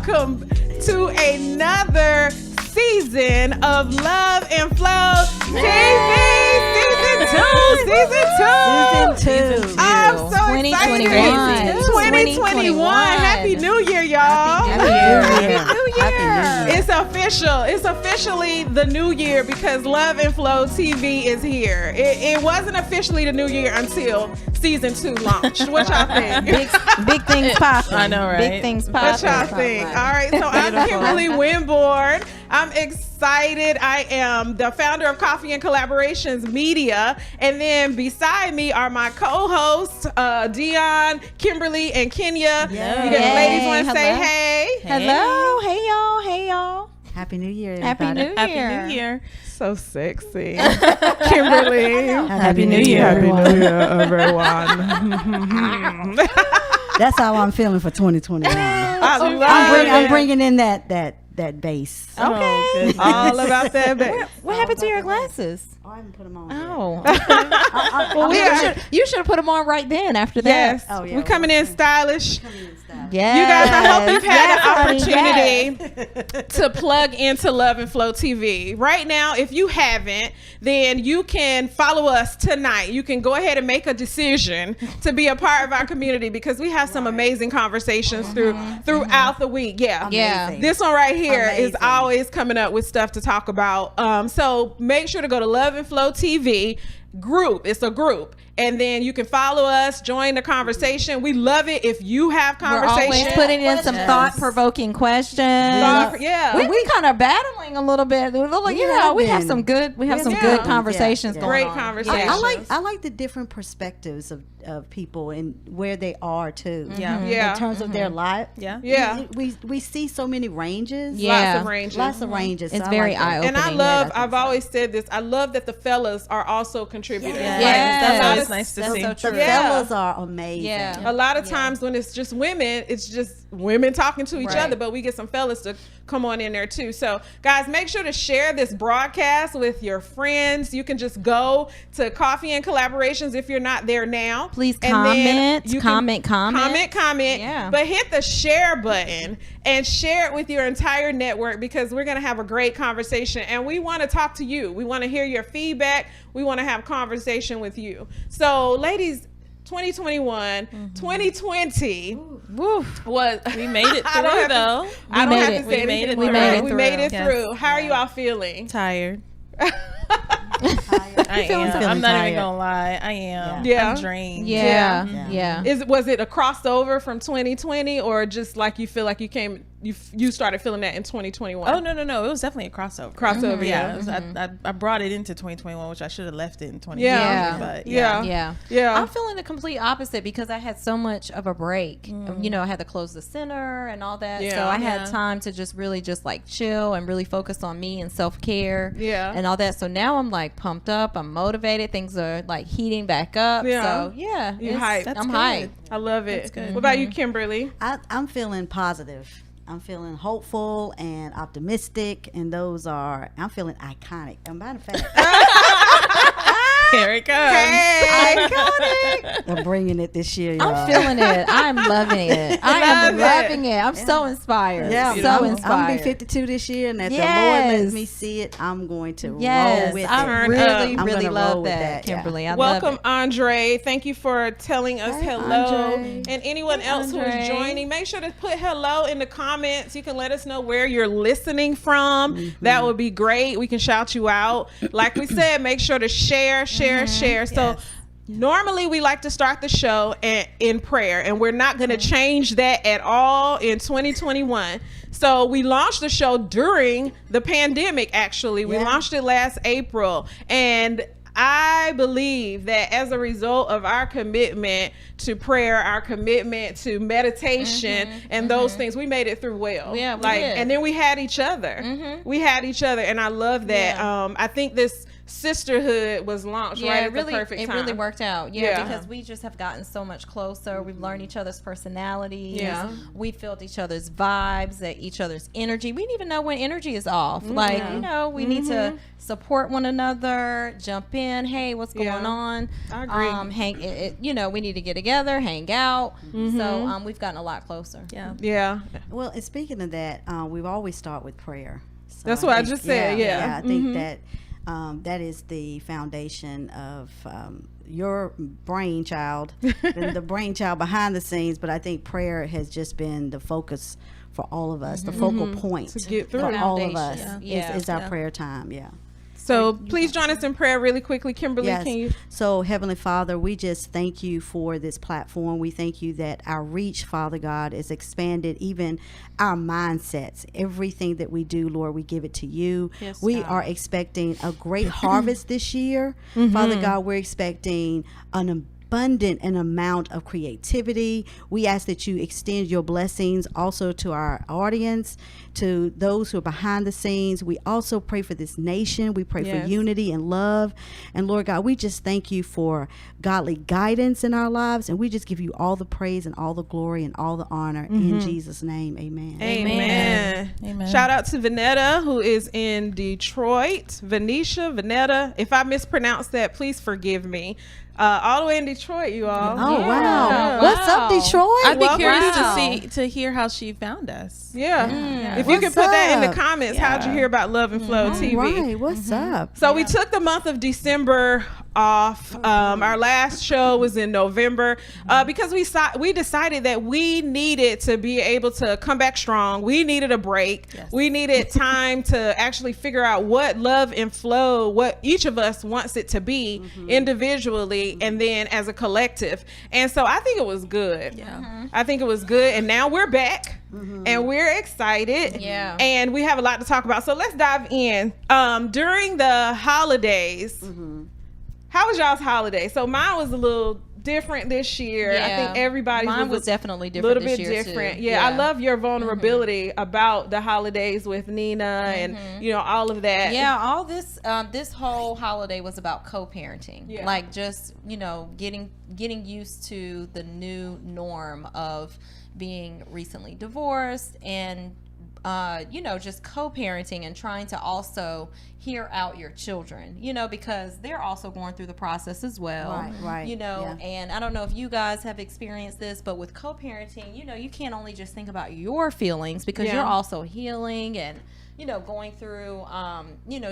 welcome to another season of Love and Flow TV. Season 2. I'm so 2021. excited. 2021. Happy New Year, y'all. Happy New Year. It's official. It's officially the new year because Love and Flow TV is here. It wasn't officially the new year until season 2 launched. What y'all think? Big things popping. I know, right? Big things popping. What y'all think? All right, so I'm Kimberly Winborn. I'm excited. I am the founder of Coffee and Collaborations Media. And then beside me are my co-hosts, Dion, Kimberly, and Kenya. Yeah. You guys ladies want to say hey? Hello. Hey, y'all. Hey, y'all. Happy New Year, Happy everybody. New Year. Happy New Year. So sexy. Kimberly. Happy New Year, Happy everyone. New Year, everyone. That's how I'm feeling for 2021. I'm bringing in that bass. Okay. all about that. What happened to your glasses? Oh, I haven't put them on. Oh. Well, you should have put them on right then after that. Yes. Oh, yeah. We're coming in stylish. Yes. You guys, I hope you've had Yes, an honey, opportunity to plug into Love and Flow TV. Right now, if you haven't, then you can follow us tonight. You can go ahead and make a decision to be a part of our community because we have some amazing conversations throughout the week. Yeah. Yeah. Amazing. This one right here is Amazing. always coming up with stuff to talk about. So make sure to go to Love and Flow TV group. It's a group. And then you can follow us, join the conversation. We love it if you have We're conversations. always putting in some thought-provoking questions. Yeah. We kind of battling a little bit. We have been. some good Yeah. good conversations Yeah. going Great on. conversations. I like the different perspectives of people and where they are too. Yeah. Yeah. In terms of their life. Yeah. Yeah. We see so many ranges. Yeah. Lots of ranges. Lots of ranges. It's So I very like that. eye-opening. And I Yeah, love, I think I've so. always said this, I love that the fellas are also contributors. Yes. Yes. That's always nice to That's see. so The true. Yeah. fellas are amazing. Yeah. A lot of times when it's just women, it's just women talking to each Right. other, but we get some fellas to come on in there too. So guys, make sure to share this broadcast with your friends. You can just go to Coffee and Collaborations if you're not there now. Please And then comment, you can comment. Yeah. But hit the share button and share it with your entire network because we're going to have a great conversation and we want to talk to you. We want to hear your feedback. We want to have conversation with you. So ladies, 2021, 2020 was We made it I don't through have to- though. I don't made have it. to We say made anything it more. through. We made it We made it through. through. How are you all feeling? Tired. I feeling am. tired. I'm not even gonna lie. I am. Yeah. I'm drained. Yeah. Yeah. Was it a crossover from 2020 or just like you feel like you started feeling that in 2021? Oh no. It was definitely a crossover. Crossover, yeah. It was, I brought it into 2021, which I should have left it in 2020. Yeah. But Yeah. I'm feeling the complete opposite because I had so much of a break. You know, I had to close the center and all that. Yeah. So I had Yeah. time to just really just like chill and really focus on me and self-care. Yeah. And all that. So now I'm like pumped up. I'm motivated. Things are like heating back up. Yeah. So yeah. You hyped. That's I'm good. hyped. I love it. That's good. What about you, Kimberly? I'm feeling positive. I'm feeling hopeful and optimistic, and I'm feeling iconic. And matter of fact, Here it comes. iconic. I'm bringing it this year, y'all. I'm feeling it. I'm loving it. I am loving it. I'm so inspired. Yeah, so I'm inspired. gonna be 52 this year, and if the Lord Yes. lets me see it, I'm going to roll Yes, with I it. really, I'm really gonna love roll with that, yeah. Kimberly. I Welcome, love it. Andre. Thank you for telling us Hey, hello. Andre. And anyone else who Andre. is joining, make sure to put hello in the comments. You can let us know where you're listening from. That would be great. We can shout you out. Like we said, make sure to share. So normally we like to start the show in prayer, and we're not going to change that at all in 2021. So we launched the show during the pandemic, actually. We launched it last April, and I believe that as a result of our commitment to prayer, our commitment to meditation and those things, we made it through well. Yeah, we did. And then we had each other. We had each other, and I love that. Yeah. I think this sisterhood was launched right at the perfect it time. really worked out. Yeah. Because we just have gotten so much closer. We've learned each other's personalities. Yeah. We felt each other's vibes, each other's energy. We didn't even know when energy is off. Like, you know, we need to support one another, jump in. Hey, what's going on? I agree. You know, we need to get together, hang out. So we've gotten a lot closer. Yeah. Well, and speaking of that, we've always start with prayer. So That's what I just said, yeah. I think that that is the foundation of your brainchild, and the brainchild behind the scenes. But I think prayer has just been the focus for all of us, the focal point To get through. for all of Foundation. us Yeah. is our prayer time. Yeah. So please join us in prayer really quickly. Kimberly, Yes. can you? So, Heavenly Father, we just thank you for this platform. We thank you that our reach, Father God, is expanded, even our mindsets. Everything that we do, Lord, we give it to you. Yes, We God. are expecting a great harvest this year. Father God, we're expecting an abundant an amount of creativity. We ask that you extend your blessings also to our audience, to those who are behind the scenes. We also pray for this nation. We pray for unity and love. And Lord God, we just thank you for godly guidance in our lives. And we just give you all the praise and all the glory and all the honor in Jesus' name. Amen. Amen. Amen. Shout out to Vanetta, who is in Detroit. Vanetta. If I mispronounce that, please forgive me. All the way in Detroit, you all. Oh, Yeah. wow. Wow. What's up, Detroit? I'd be Welcome. curious Wow. to hear how she found us. Yeah. If you could What's put that in the up? comments, how'd you hear about Love and Flow TV? Right. What's up? So we took the month of December off. Our last show was in November because we decided that we needed to be able to come back strong. We needed a break. Yes. We needed time to actually figure out what Love and Flow, what each of us wants it to be individually and then as a collective. And so I think it was good. Yeah. I think it was good. And now we're back and we're excited. Yeah. And we have a lot to talk about. So let's dive in. During the holidays, how was y'all's holiday? So mine was a little different this year. I think everybody's Mine was a definitely little different bit this year different. too. Yeah, I love your vulnerability about the holidays with Nina and all of that. Yeah, all this this whole holiday was about co-parenting. Yeah. Like just, getting used to the new norm of being recently divorced and just co-parenting and trying to also hear out your children, because they're also going through the process as well. Right. Yeah. And I don't know if you guys have experienced this, but with co-parenting, you can't only just think about your feelings because you're also healing and, going through,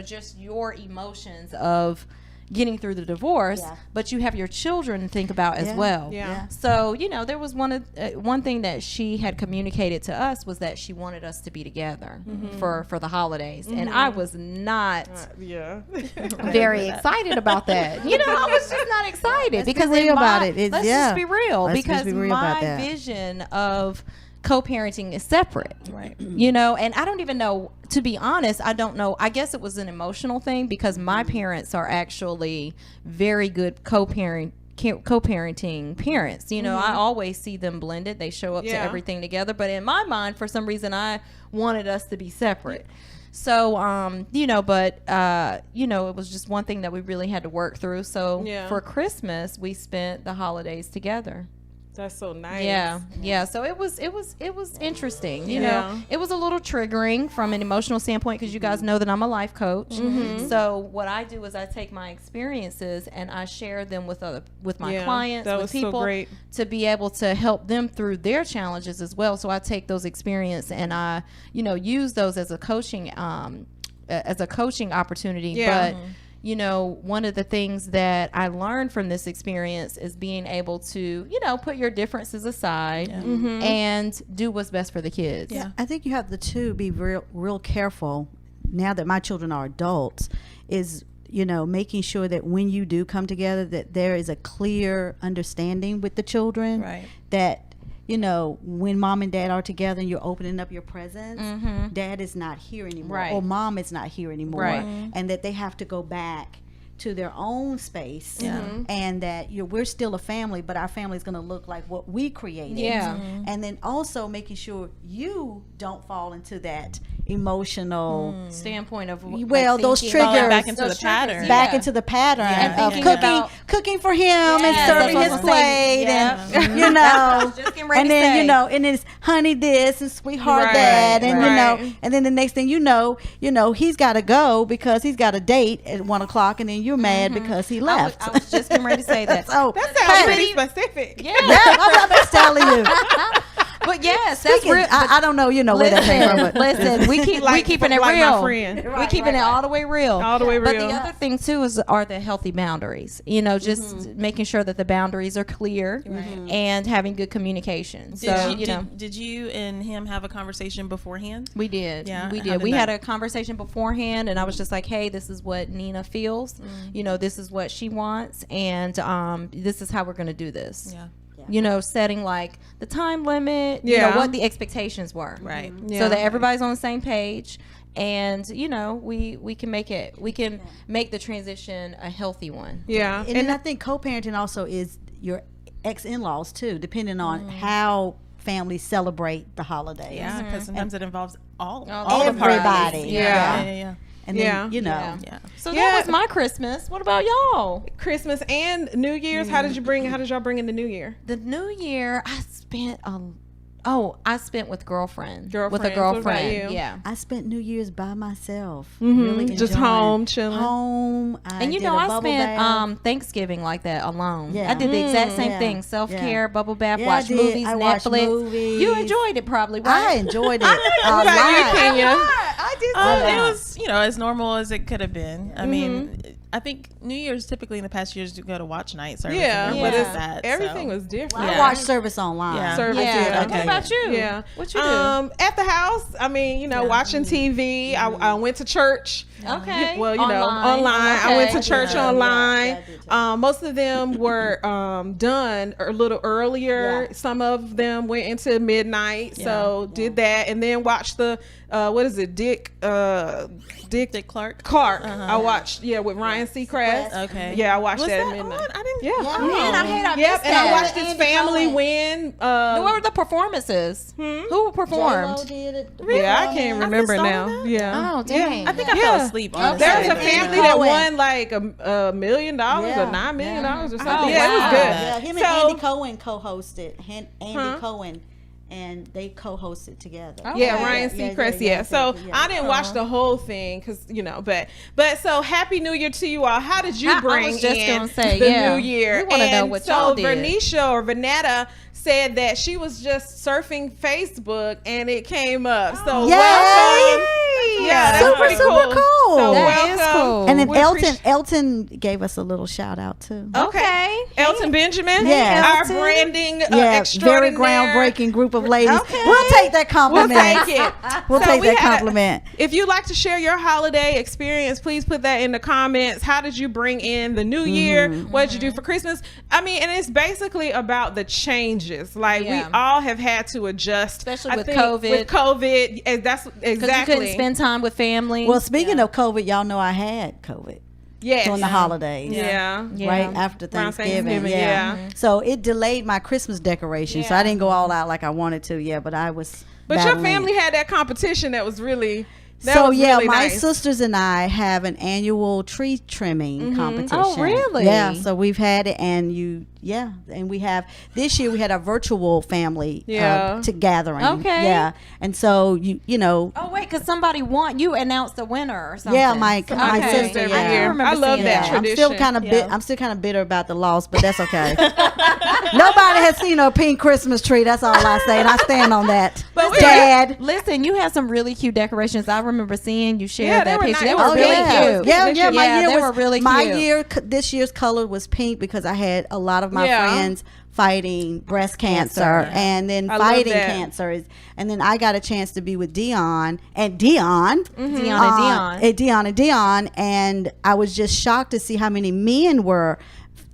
just your emotions of getting through the divorce, but you have your children to think about as well. Yeah. So, there was one thing that she had communicated to us was that she wanted us to be together for the holidays. And I was not very excited about that. I was just not excited because be real about it. Let's just be real Let's because just be real about my that. vision of co-parenting is separate. Right. And I don't even know, to be honest, I don't know. I guess it was an emotional thing because my parents are actually very good co-parenting parents. I always see them blended. They show up to everything together. But in my mind, for some reason, I wanted us to be separate. So, it was just one thing that we really had to work through. So for Christmas, we spent the holidays together. That's so nice. Yeah. So it was interesting. Yeah. It was a little triggering from an emotional standpoint because you guys know that I'm a life coach. So what I do is I take my experiences and I share them with my clients, that with was so people great. to be able to help them through their challenges as well. So I take those experiences and I, use those as a coaching opportunity. Yeah. But one of the things that I learned from this experience is being able to, put your differences aside and do what's best for the kids. Yeah. I think you have to be real careful now that my children are adults is, making sure that when you do come together that there is a clear understanding with the children. Right. That, when mom and dad are together and you're opening up your presence, dad is not here anymore Right. or mom is not here anymore. Right. And that they have to go back to their own space, and that we're still a family, but our family is going to look like what we created. Yeah. And then also making sure you don't fall into that emotional standpoint of those triggers back into the pattern. Back into the pattern of cooking for him and serving his plate, and you know, and then and it's honey this and sweetheart that, and you know, and then the next thing you know, he's got to go because he's got a date at 1:00, and then you're mad because he left. I was just getting ready to say that. So that sounds pretty specific. Yeah, I'm just telling you. But yes, that's real. I don't know, where that came from. But Listen, we keeping it like real. My friend. We keeping it all the way real. All the way real. But the other thing too are the healthy boundaries. Just making sure that the boundaries are clear and having good communication. Did you and him have a conversation beforehand? We did. Yeah, we did. We had a conversation beforehand, and I was just like, "Hey, this is what Nina feels. This is what she wants, and this is how we're going to do this." Yeah. Setting like the time limit, what the expectations were. Right. So that everybody's on the same page, and we can make the transition a healthy one. Yeah. And I think co-parenting also is your ex-in-laws too, depending on how families celebrate the holidays. Yeah, because sometimes it involves all everybody. Yeah. And then, So that was my Christmas. What about y'all? Christmas and New Year's. How did y'all bring in the New Year? The New Year, I spent with girlfriend. With a What girlfriend. about you? Yeah. I spent New Year's by myself. Really Just enjoying home, chilling. Home. And I spent Thanksgiving like that alone. Yeah. I did the exact same thing. Self-care, bubble bath, watch movies, I Netflix. watched movies. You enjoyed it probably, I right? enjoyed it. What about you, Kenya? I did It was, as normal as it could have been. I mean, I think New Year's typically in the past years you go to watch night service. But that, everything was different. I watched service online. Yeah. Service, What about you? Yeah. What you do? At the house, I mean, watching TV. I went to church. Okay. Well, online. I went to church online. Yeah, Most of them were done a little earlier. Yeah. Some of them went into midnight. So did that, and then watched the what is it, Dick Clark. I watched with Ryan Seacrest. Okay. Yeah, I watched that at on? midnight. I didn't. Yeah. Man, I hate I Yep, missed and I that. watched his family win. What were the performances? Who performed? J-Lo did it. Yeah, I can't remember saw now. that? Yeah. Oh, dang. I think I fell asleep. Okay. Honestly. There was a Andy family that Cohen. won like $1 million or $9 million or something. Oh, Yeah, it wow. was good. Yeah, him and So- Andy Cohen co-hosted. Andy Cohen, and they co-hosted together. Oh, Yeah, okay. Ryan Seacrest. So I didn't watch the whole thing because but so Happy New Year to you all. How did you I bring was just in gonna say, the yeah. New Year? We wanna know what y'all did. Vanetta said that she was just surfing Facebook and it came up. So Yay! welcome. Yeah, that's Super, pretty super cool. So That is welcome. cool. And then We Elton gave us a little shout out too. Okay. Elton Benjamin, Yeah. our branding Very extraordinaire. groundbreaking group of ladies. Okay. We'll take that We'll compliment. take it. We'll So take we that had a- compliment. If you'd like to share your holiday experience, please put that in the comments. How did you bring in the new year? What did you do for Christmas? I mean, and it's basically about the changes. Like Yeah. we all have had to adjust, Especially I with think, COVID. With COVID, and that's Because you exactly. couldn't spend time with family. Well, speaking of COVID, y'all know I had COVID yes. during the holidays. Yeah. Right after Around Thanksgiving, yeah. So it delayed my Christmas decoration, so I didn't go all out like I wanted to. Yeah, but I was. But your battling family it. had that competition that was really. So yeah, really my nice. sisters and I have an annual tree trimming competition. Oh, really? Yeah. So we've had it, and and we have this year we had a virtual family to gathering. Okay. Yeah, and so you know. Oh wait, because somebody you announced the winner or something. Yeah, my Okay. sister. Every Yeah. year. remember I love seeing that that. tradition. I'm still kind of I'm still kind of bitter about the loss, but that's okay. Nobody has seen a pink Christmas tree. That's all I say, and I stand on that. But we- Dad. Listen, you have some really cute decorations. I remember seeing you share Yeah, they that were picture. nice. They were Oh, really yeah. cute. Yeah, This yeah. year. My Yeah, year they was were really my cute. year. This year's color was pink because I had a lot of my friends fighting breast cancer and then I love fighting that. cancer. And then I got a chance to be with Dion and Dion. Dion. And I was just shocked to see how many men were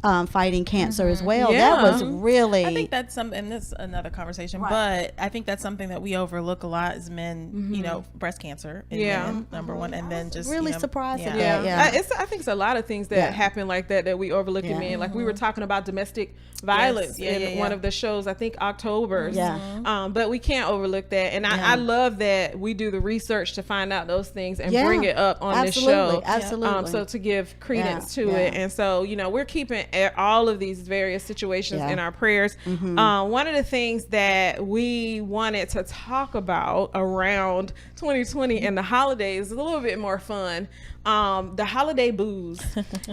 fighting cancer as well. Yeah. That was really. I think that's something, and this is another conversation, but I think that's something that we overlook a lot as men, you know, breast cancer in men, number one, and then just really you know, surprised at Yeah, that. Yeah. I think it's a lot of things that happen like that we overlook in men. Like we were talking about domestic violence in one of the shows, I think October's. Yeah. But we can't overlook that, and I love that we do the research to find out those things and bring it up on this show. Absolutely. So to give credence to it, and so you know we're keeping all of these various situations in our prayers. One of the things that we wanted to talk about around 2020 and the holidays is a little bit more fun. The holiday booze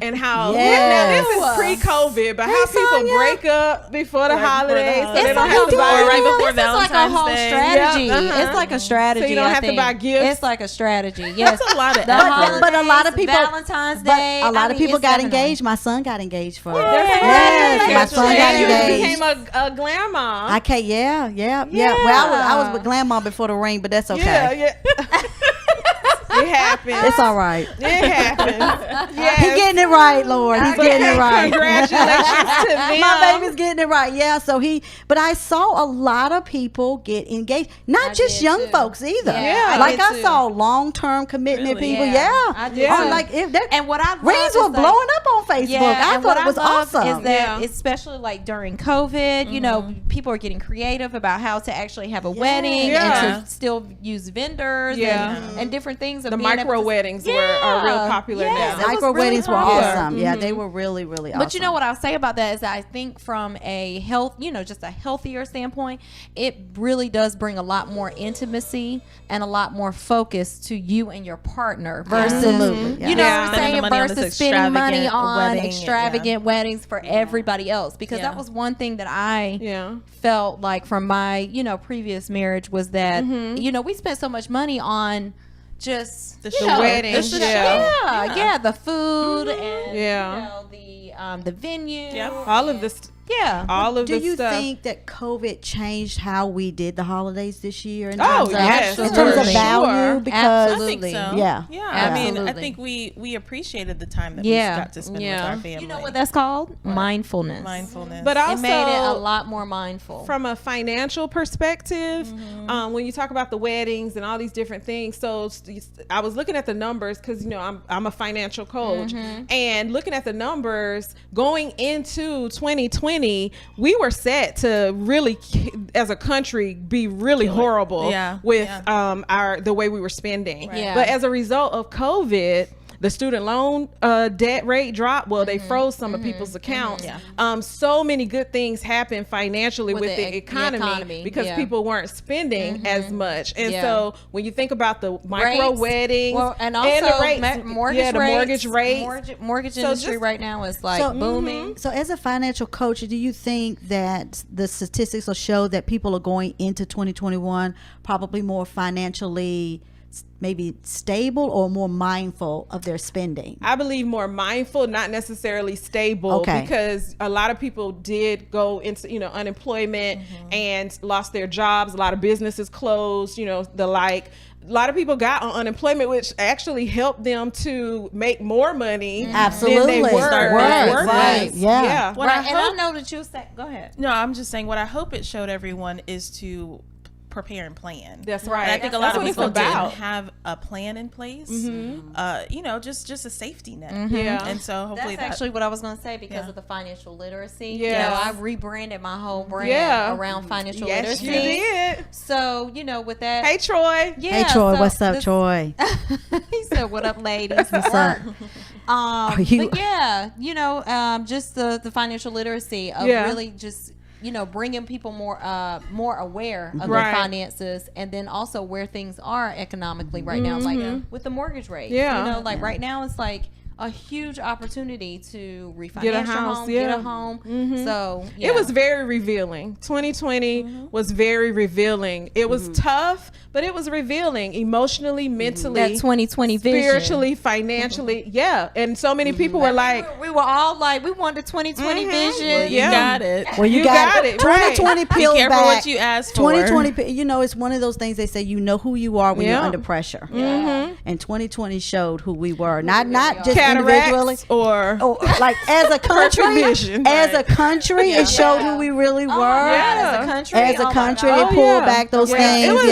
and how now this is pre-COVID, but how people break up before the holidays, so they don't have to buy right before This is like a Valentine's whole Day. strategy. Yep, It's like a strategy. So you don't have to buy gifts. It's like a strategy. Yes, That's a lot of the effort. holidays, But a lot of people, Valentine's Day. a lot I of mean, people it's got definitely- engaged. My son got engaged for. Yes, my son got you engaged. became a glam mom. I can't. Yeah. Well, I was with grandma before the ring, but that's okay. It happens. It's all right. It happens. Yes. He's getting it right, Lord. He's getting it right. Congratulations to them. My baby's getting it right. Yeah. So but I saw a lot of people get engaged. Not just did young too. folks either. Yeah, like I I did saw long-term commitment Really? people. Yeah, Yeah. I did Oh, too. like And what I love rings is were like- blowing up on Facebook. Yeah, I and thought what it was I love awesome. is that especially like during COVID, you know, people are getting creative about how to actually have a wedding Yeah. and to still use vendors and different things. Of The being able micro to- weddings are real popular Yes, now. it was Micro really weddings were popular. awesome. Yeah, they were really, really awesome. But you know what I'll say about that is that I think from a health, just a healthier standpoint, it really does bring a lot more intimacy and a lot more focus to you and your partner versus, Absolutely, yeah. you know Yeah. what I'm Spending saying, the money on versus this spending money extravagant on wedding, extravagant weddings for everybody else. Because that was one thing that I felt like from my, previous marriage was that, we spent so much money on just The you know, wedding, the show. yeah. The food and Yeah. the venue, all of this. All of Do this you stuff. think that COVID changed how we did the holidays this year? In Oh, terms of, yes, in for terms of sure. value, because I think so. Yeah. Yeah. I mean, I Absolutely. think we appreciated the time that Yeah. we got to spend with our family. You know what that's called? Mindfulness. Mindfulness. But It also made it a lot more mindful. from a financial perspective, when you talk about the weddings and all these different things. So I was looking at the numbers because I'm a financial coach, and looking at the numbers going into 2020, we were set to really, as a country, be really horrible with the way we were spending. Right. Yeah. But as a result of COVID, the student loan debt rate dropped. Well, they froze some of people's accounts. So many good things happened financially with the economy because people weren't spending as much. And so when you think about the micro weddings, and also the rates, mortgage rate. mortgage So industry just- right now is like booming. So as a financial coach, do you think that the statistics will show that people are going into 2021 probably more financially maybe stable or more mindful of their spending? I believe more mindful, not necessarily stable, because a lot of people did go into, unemployment and lost their jobs. A lot of businesses closed, the like. A lot of people got on unemployment, which actually helped them to make more money Absolutely. than they were working. Right. Yeah. What Right, and I know that you said, go ahead. No, I'm just saying what I hope it showed everyone is to prepare and plan. That's right. And I think a That's lot of what it's people didn't about. have a plan in place. Just a safety net. Yeah. And so hopefully That's actually what I was going to say because of the financial literacy. Yeah. I rebranded my whole brand around financial literacy. You did. So, with that. Hey, Troy. Yeah, Hey, Troy. so What's up, this- Troy? He said, "What up, ladies?" What's up? But yeah, just the financial literacy of really just bringing people more aware of their finances, and then also where things are economically right now, like with the mortgage rate. Right now it's like a huge opportunity to refinance Get a your house, home, get a home. So It was very revealing. 2020 was very revealing. It was tough, but it was revealing emotionally, mentally, that 2020 vision, spiritually, financially. Yeah. And so many people were like, we were all like, we want the 2020 vision. Well, you got it. Well, you got it. Right. 2020 Be peeled careful back. what you ask for. 2020, it's one of those things they say you know who you are when you're under pressure. Mm-hmm. And 2020 showed who we were. Not just individually. cataracts or Like as a country, vision. as a country, it showed who we really were. As a country, As a country, oh my it God. pulled back those things. It was-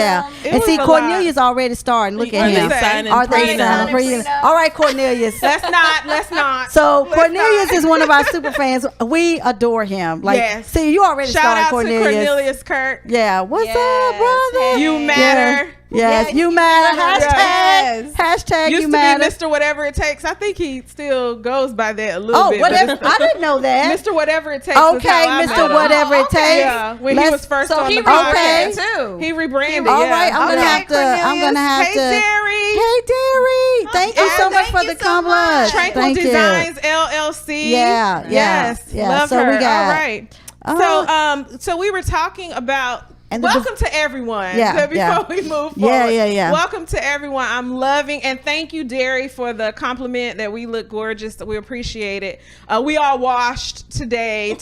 And was see, a Cornelius already starting. Look at Are they him. signing Are they prenup? signing prenup? All right, Cornelius. Let's not. So Let's Cornelius not. is one of our super fans. We adore him. Like, Yes. see, you already Shout started out Cornelius. to Cornelius Kirk. Yeah, what's Yes. up, brother? You matter. Yes, Yes, you you matter. matter. Hashtag, Yes. hashtag Used you to matter. be Mr. Whatever It Takes. I think he still goes by that a little Oh, bit. whatever. but I didn't know that. Mr. Whatever It Takes. is Okay, how I met Mr. him. Whatever It Takes. Yeah, when he Let's- was first So on he the podcast. rebranded too. He rebranded. All yeah. right, I'm gonna Okay, have to. I'm gonna have Hey, to. Derry. Hey, Derry. Thank you so And much thank for you the so compliment. much. Tranquil Thank you. Designs LLC. Yeah, Yes. yeah. Love So her. we got- All right. So we were talking about. And the welcome to everyone. Yeah, So before yeah. we move forward. Yeah. Welcome to everyone. I'm loving and thank you, Derry, for the compliment that we look gorgeous. We appreciate it. We all washed today.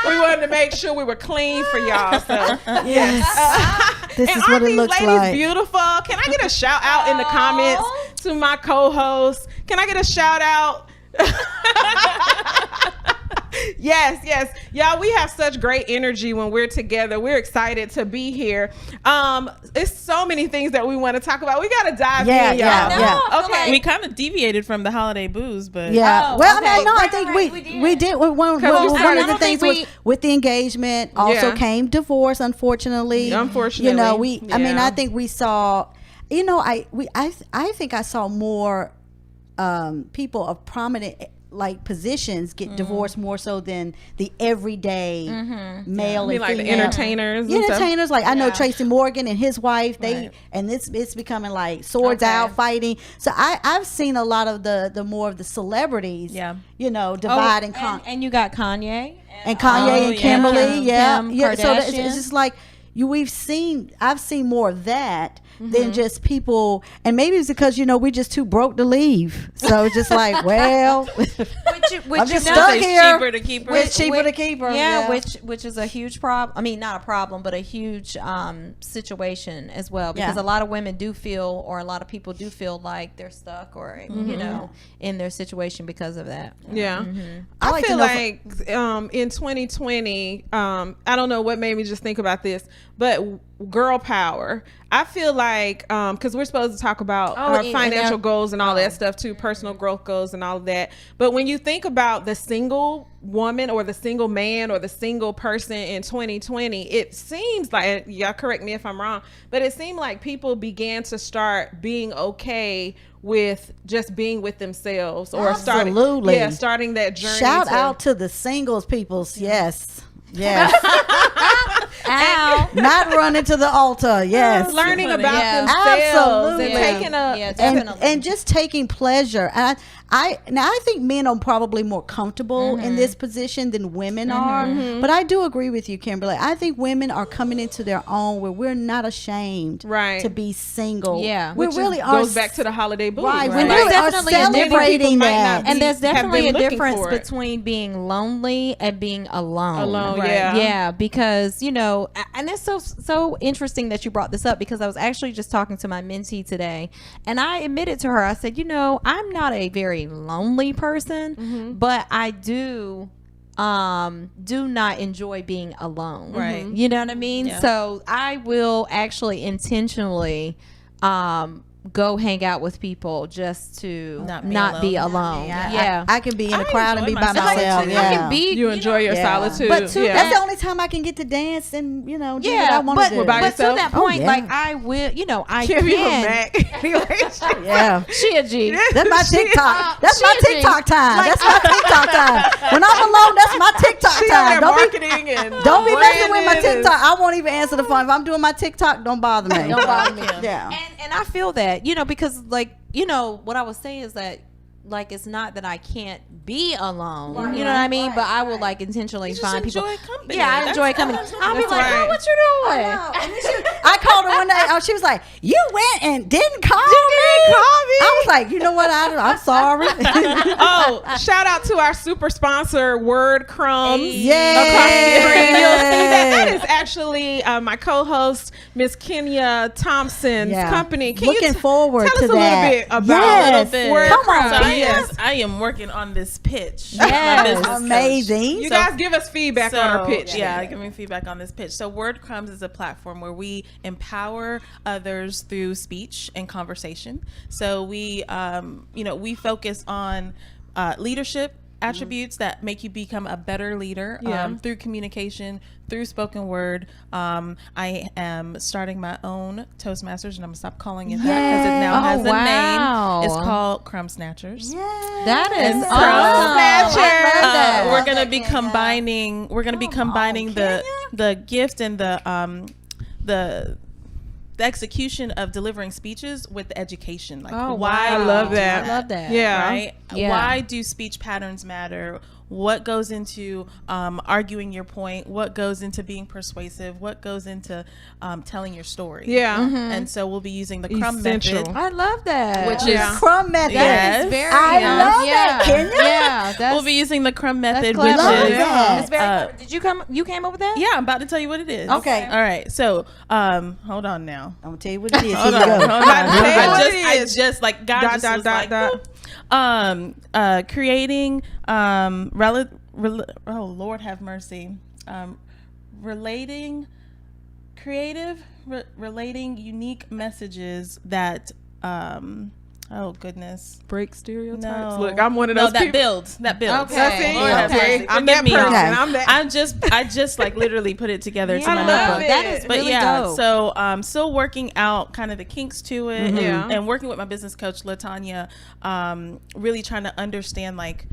We wanted to make sure we were clean for y'all. So Yes. This and is what aren't it these looks ladies like. beautiful? Can I get a shout out in the comments to my co-host? Can I get a shout out? Yes. Y'all, we have such great energy when we're together. We're excited to be here. It's so many things that we want to talk about. We got to dive Yeah, in, y'all. yeah. Okay. We kind of deviated from the holiday booze, but Yeah. Oh, Well, okay. no, I Right, think right, we did. One of the things we- with the engagement also Yeah. came divorce. Unfortunately, Unfortunately, you know, I mean, yeah. I think we saw. You know, I think I saw more people of prominent like positions get divorced more so than the everyday male I mean, and like the female. entertainers and stuff. Entertainers, like I know Yeah. Tracy Morgan and his wife, Right. and it's becoming like swords Okay. out fighting. So I've seen a lot of the more of the celebrities, Yeah. you know, divide and and you got Kanye and Kanye Oh, and yeah. Kimberly, Kim yeah. So it's Kardashian. just like I've seen more of that Mm-hmm. than just people, and maybe it's because we just too broke to leave. So it's just like, well, which I'm just you know, stuck it's here. cheaper to keep her. It's cheaper to keep her. Yeah, which is a huge problem. I mean, not a problem, but a huge situation as well. Because Yeah. a lot of women do feel, or a lot of people do feel like they're stuck, or you know, in their situation because of that. Yeah. I I like to feel know like in 2020, I don't know what made me just think about this, but girl power. I feel like because we're supposed to talk about our and financial our- goals and all that stuff too, personal growth goals and all of that. But when you think about the single woman or the single man or the single person in 2020, it seems like, y'all correct me if I'm wrong, but it seemed like people began to start being okay with just being with themselves or starting that journey. Shout out to the singles peoples. Yes. Ow. Not running to the altar. Yes. learning Funny. about Yeah. themselves Absolutely. and taking Yeah, a definitely. and just taking pleasure. And I think men are probably more comfortable in this position than women are. But I do agree with you, Kimberly. I think women are coming into their own where we're not ashamed Right. to be single. Yeah. we which really is, are goes back to the holiday blues. right. We Right. really There's are definitely a difference. celebrating People might that. not And there's have definitely been a looking difference for it. between being lonely and being alone. Alone, Right. yeah. Yeah, because and it's so interesting that you brought this up, because I was actually just talking to my mentee today, and I admitted to her, I said, I'm not a very lonely person, but I do not enjoy being alone. Right. You know what I mean? Yeah. So I will actually intentionally go hang out with people just to Not be be alone. alone. I- Yeah. I can be in a I crowd and be enjoy by myself. myself. I Yeah. can be, You enjoy your Yeah. solitude. But to yeah. That's the only time I can get to dance and do what I Yeah, want but, to do. by but to yourself? that Oh, point, yeah. like I will, I Give you a can. Mac. Yeah. She a G. That's my TikTok. That's my She a G. TikTok time. That's my TikTok time. When I'm alone, that's my TikTok She time. out there marketing and Don't be messing with my branding and- TikTok. I won't even answer the phone. If I'm doing my TikTok, don't bother me. Don't bother me. Yeah. And I feel that, because what I was saying is that, like, it's not that I can't be alone. You know what I mean? But I will like intentionally just find people. enjoy company. Yeah, I That's- enjoy company. that's I'll be That's like, right. oh, what you doing? I called her one day. She was like, "You went and didn't call me." I was like, "You know what? I'm sorry." Oh, shout out to our super sponsor, Word Crumbs. Yay. Across the screen. You'll see that. That is especially my co-host, Miss Kenya Thompson's company. Looking forward tell to us a that. little bit about Word Come Crumbs? on. So I am working on this pitch. Yes. My business coach. Amazing. You guys give us feedback on our pitch. Yeah, give me feedback on this pitch. So Word Crumbs is a platform where we empower others through speech and conversation. So we, we focus on leadership attributes that make you become a better leader through communication, through spoken word. I am starting my own Toastmasters, and I'm gonna stop calling it that because it now has a name. It's called Crumb Snatchers. That is Crumb awesome. Snatchers. We're gonna be combining. We're gonna be combining the gift and the execution of delivering speeches with education. Like why I love that. I love that. Yeah. Right? Yeah. Why do speech patterns matter? What goes into arguing your point? What goes into being persuasive? What goes into telling your story? Yeah. And so we'll be using the Crumb method. I love that. Which is Crumb method. Yes. That is very I love that, Kenya. Yeah, that's, We'll be using the Crumb method, clever. which is That's very clever. Did you came up with that? yeah. I'm about to tell you what it is. Okay. All right. So hold on now. I'm gonna tell you what it is. Hold Here you on, go. hold on. I is. just like God Dot, just dot, was dot, like, dot. Creating oh Lord have mercy, relating unique messages that oh goodness. Break stereotypes. No. Look, I'm one of those that people. builds. Okay. That's it. Lord have Okay. mercy. I'm Forgive that me. person. Okay. I'm that. I just like literally put it together to I my love notebook. it. That is But really yeah, dope. so still working out kind of the kinks to it, Yeah. and working with my business coach LaTanya, really trying to understand like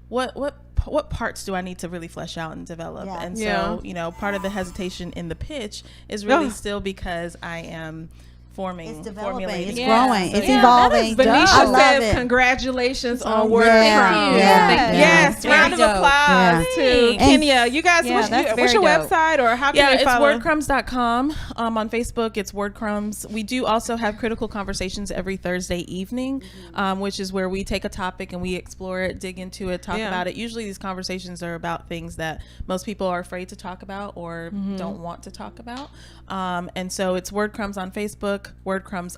what parts do I need to really flesh out and develop. Yeah. And Yeah. so part of the hesitation in the pitch is really still because I am It's developing. formulating. It's Yeah. growing. So It's yeah, evolving. that is Venetia I love says it. congratulations on Word Yeah. Crumbs. Yeah. Yes, Very round of dope. applause Yeah. to Thanks. Kenya. You guys, Yeah, what's that's your very dope. website or how can Yeah, they it's follow? wordcrumbs.com. On Facebook, it's wordcrumbs. We do also have critical conversations every Thursday evening, which is where we take a topic and we explore it, dig into it, talk about it. Usually these conversations are about things that most people are afraid to talk about or don't want to talk about. And so it's wordcrumbs on Facebook, wordcrumbs__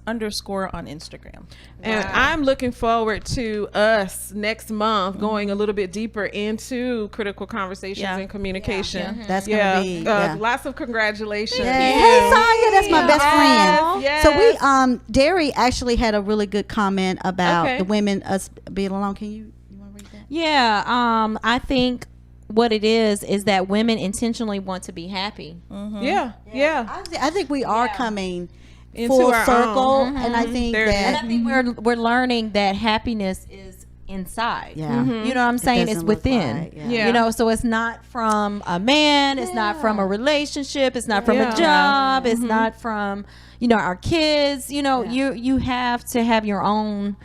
on Instagram. And I'm looking forward to us next month going a little bit deeper into critical conversations and communication. That's gonna be lots of congratulations. Yeah. Hey Sonya, that's my best friend. Yes. So we Derry actually had a really good comment about Okay. the women us being alone. Can you want to read that? Yeah, I think what it is that women intentionally want to be happy. Yeah. I think we are coming Into full our circle, own. and I think There it And that I think we're learning that happiness is inside. Yeah. You know what I'm saying? It's doesn't look within. like- Yeah. You know, so it's not from a man, it's not from a relationship, it's not from Yeah. a job, it's not from, our kids. You have to have your own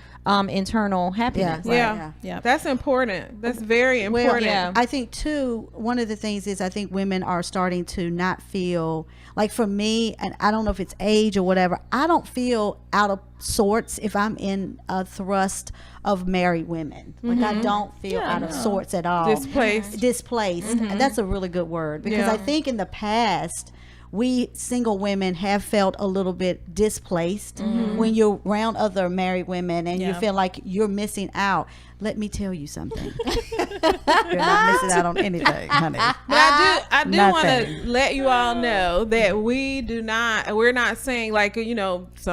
internal happiness. Yeah. That's important. That's very Well, important. yeah. I think too, one of the things is I think women are starting to not feel like, for me, and I don't know if it's age or whatever, I don't feel out of sorts if I'm in a thrust of married women. Like I don't feel out of sorts at all. Displaced. And that's a really good word, because I think in the past we single women have felt a little bit displaced when you're around other married women and you feel like you're missing out. Let me tell you something. You're not missing out on anything, honey. But I do want Nothing. to let you all know that we're not saying like, some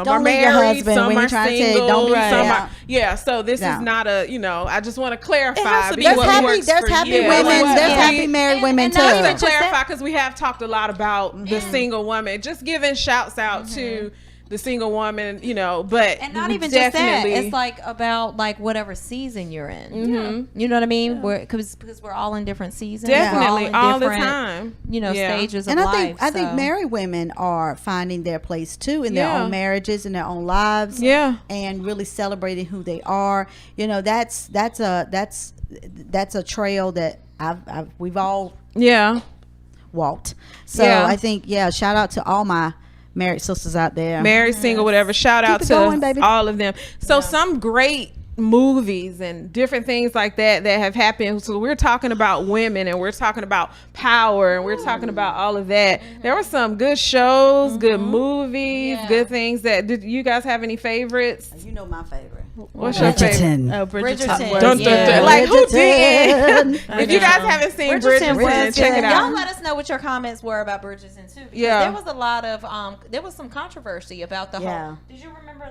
Don't are leave your married, husband some when are you're trying to tell you, single, don't be some right. are, so this Yeah. is not I just want to clarify. It has to be because what There's works happy for happy you. women, Yeah. there's Yeah. happy married women and too. not even Just to clarify, because we have talked a lot about the single woman, just giving shouts out to the single woman, but And not we even just that. definitely- It's like about like whatever season you're in. You know what I mean? Because we're all in different seasons. definitely We're in all the different, time, stages of And life. I think so. married women are finding their place too in their Yeah. own marriages and their own lives. Yeah. And really celebrating who they are. That's a trail that we've all walked. So Yeah. I think shout out to all my married sisters out there. married, single, whatever. Shout out it to going, baby. all of them. So some great movies and different things like that have happened. So we're talking about women, and we're talking about power, and we're talking about all of that. There were some good shows, good movies, good things. Did you guys have any favorites? You know my favorite. What's your favorite? Oh, Bridgerton. Dun, dun, dun. Like, who didn't? If you know. guys haven't seen Bridgerton, check it out. Y'all let us know what your comments were about Bridgerton too. Because there was a lot of there was some controversy about the whole. Did you remember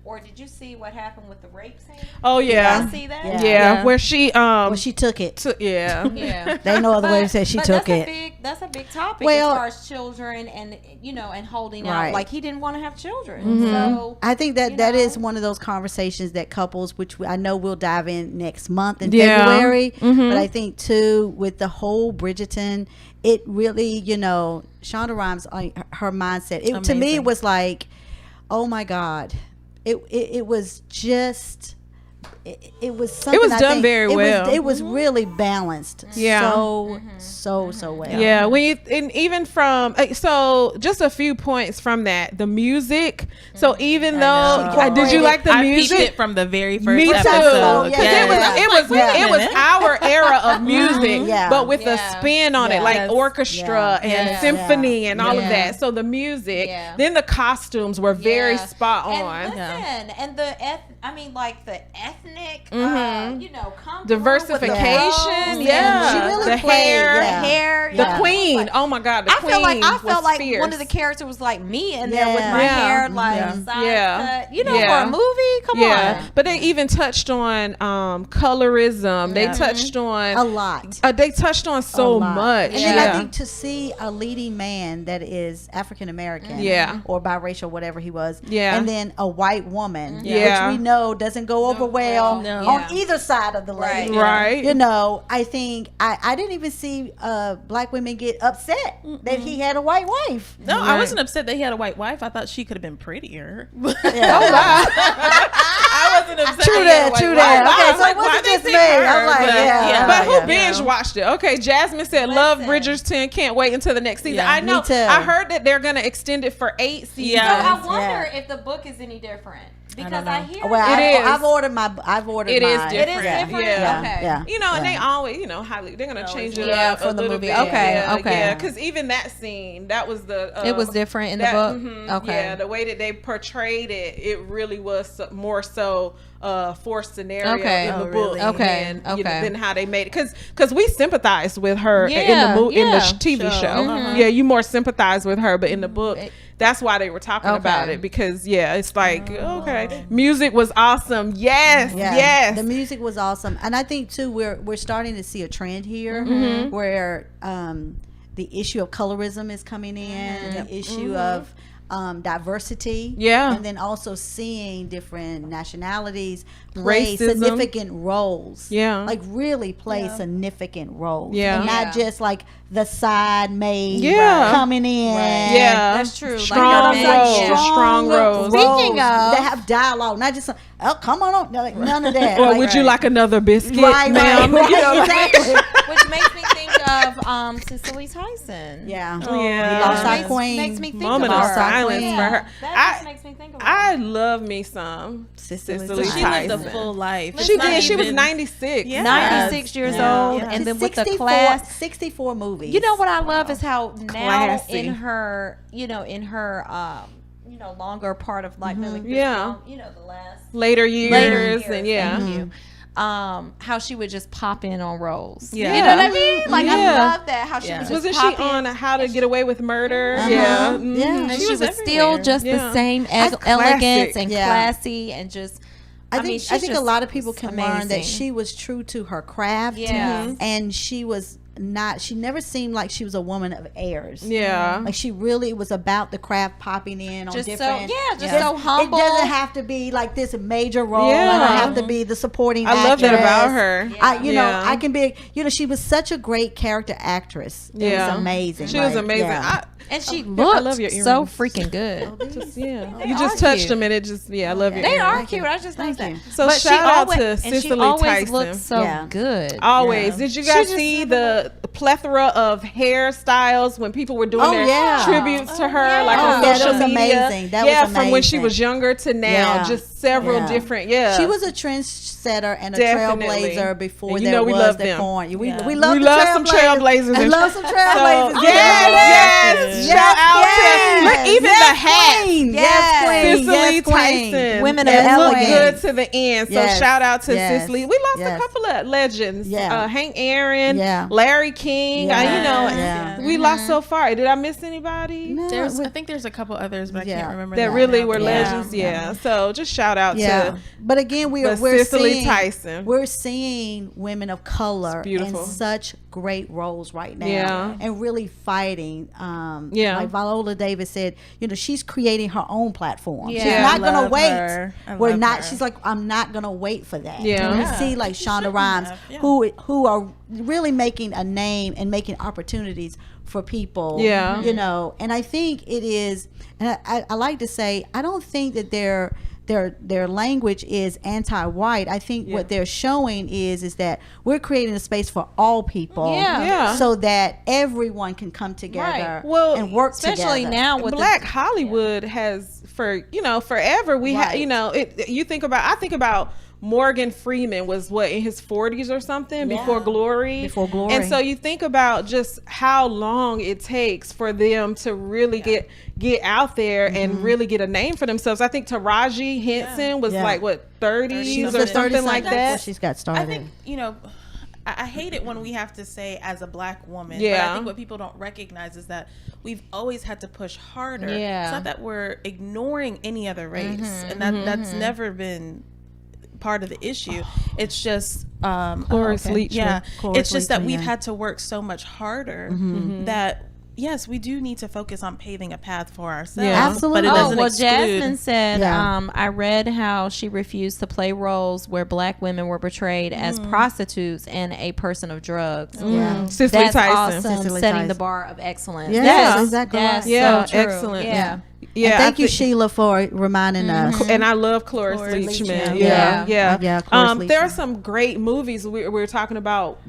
or did you see what happened with the rape scene? Oh yeah, Did you see that? Yeah, where she she took it. yeah. They no other way to say she took it. That's a big topic Well, as far as children and and holding out. Right. Like he didn't want to have children. So I think that is one of those conversations that couples, which I know we'll dive in next month in February, but I think too with the whole Bridgerton, it really, Shonda Rhimes, her mindset, to me it was like, oh my God, it was just. It was something. It was done very well. It was really balanced. Yeah. So well. Yeah. When you and even from so just a few points from that, the music. So even though did you like the music? I peeped it from the very first Me too. episode. It was our era of music, but with a spin on it, like orchestra and symphony and all of that. So the music, then the costumes were very spot on. And listen, and the ethnic, diversification. She really the played, hair, the queen. Oh my God, the queen. I felt like fierce. one of the characters was like me in there with my hair side cut. For a movie, come on. But they even touched on colorism. They touched on a lot. They touched on so much. And then I think to see a leading man that is African American, or biracial, whatever he was, and then a white woman, which we know doesn't go over well on either side of the leg. Right. I think I didn't even see black women get upset that he had a white wife. No, I wasn't upset that he had a white wife. I thought she could have been prettier. I wasn't upset. True that. Okay, so it wasn't just me. I'm like, but who binge watched it? Okay, Jasmine said, "Love Bridgerton. Can't wait until the next season." I know. Me too. I heard that they're gonna extend it for 8 seasons. So I wonder if the book is any different. Because I hear I've ordered mine. It is different. It is different. Yeah. Okay. And they always, highly, they're gonna change it up for a the little movie. bit. Okay. Yeah, because even that scene, that was the. It was different in the book. Okay. Yeah, the way that they portrayed it, it really was more so forced scenario in the book. Okay. Than how they made it, because we sympathized with her in the TV show. Yeah, you more sympathize with her, but in the book. That's why they were talking about it, because it's like music was awesome. Yes. The music was awesome, and I think too we're starting to see a trend here where the issue of colorism is coming in, the issue of diversity, and then also seeing different nationalities play significant roles, like really play significant roles, and not just like the side maid coming in. That's true. Strong roles. Speaking of, that have dialogue, not just come on, like none of that. Or would you like another biscuit, ma'am? Exactly. Which makes me think of Cicely Tyson. We Yeah. lost our queen. Makes me think Moment about of silence queen. for her. That just makes me think about I love me some Cicely She lived Tyson. a full life. She did. She was 96. 96 years old, and then with the class, 64 movies. You know what I love is how now Classy. in her, longer part of life, the last Later years, and thank you. How she would just pop in on roles. Yeah. You know what I mean? Like I love that. How she would just Wasn't pop she in. on How to Get Away with Murder? Yeah. And she was was still everywhere. just the same elegance and classy and just. I think a lot of people can learn that amazing. she was true to her craft. Yeah. And she never seemed like she was a woman of airs. Yeah. Like she really was about the craft popping in on Just different. so humble. It doesn't have to be like this major role. Yeah. I don't have to be the supporting I love that actress. about her. I can be, she was such a great character actress. It was amazing. She was amazing. Yeah. And she I looked love your so earrings. freaking good. You just touched them, and it just I love your They earrings. are cute. I just think that. So but shout out to and she Cicely always Tyson. looked so good. Always. Did you guys see the the plethora of hairstyles when people were doing Oh, their yeah. tributes to her, yeah. like Oh, on yeah, social that was media. amazing. That yeah, was from when she amazing. was younger to now, Yeah. just several Yeah. different. Yeah, She was a trendsetter and a Definitely. trailblazer before And you there know we was love the them. point. We Yeah. love, we the love some trailblazers. I and love some so, trailblazers. yes, shout out to look, even yes, the hat. queen. Yes, Yes, queen. Cicely Yes, queen. Tyson. Women It of looked elegance. good to the end. So Yes, shout out to yes, Cicely. We lost yes. a couple of legends. Yeah. Hank Aaron, Yeah. Larry King. Yeah. You know, Yeah. we lost so far. Did I miss anybody? No, I think there's a couple others, but I Yeah. can't remember That them really now. were Yeah. legends. Yeah. So just shout out yeah. to But again, we're Cicely seeing, Tyson. We're seeing women of color It's in beautiful. such great roles right now, Yeah. and really fighting. Yeah. Like Viola Davis said, she's creating her own platform. Yeah. She's I not gonna love wait. her. I We're love not. her. She's like, I'm not gonna wait for that. Yeah. And we Yeah. see like She Shonda shouldn't Rhimes, have. Yeah. who are really making a name and making opportunities for people. Yeah. And I think it is, and I like to say, I don't think that their language is anti-white. I think what they're showing is that we're creating a space for all people, Yeah. so that everyone can come together Well, and work Especially together. now with Black Hollywood has forever we Right. I think about Morgan Freeman was in his 40s or something before Glory. Before Glory. And so you think about just how long it takes for them to really get out there and really get a name for themselves. I think Taraji Henson was Yeah. like what 30s She was or a something like 30-something before that. she's got started. I think I hate it when we have to say as a black woman. But Yeah. I think what people don't recognize is that we've always had to push harder. Yeah. It's not that we're ignoring any other race, and that's never been part of the issue. It's just Cloris Leachman. yeah. Cloris It's just that Leachman, we've yeah. had to work so much harder that. Yes, we do need to focus on paving a path for ourselves. Yeah. Absolutely. But it Oh, doesn't well, exclude. Jasmine said, Yeah. I read how she refused to play roles where black women were portrayed as prostitutes and a person of drugs. Yeah. Cicely That's Tyson. awesome, Cicely setting Tyson. the bar of excellence. Yeah, That's- exactly that's right. Yeah, so true. excellent. Yeah. Yeah, And thank I you, thi- Sheila, for reminding us. And I love Cloris Cloris Leachman. Leachman. Yeah, Yeah. yeah. Cloris There are Leachman. some great movies. We were talking about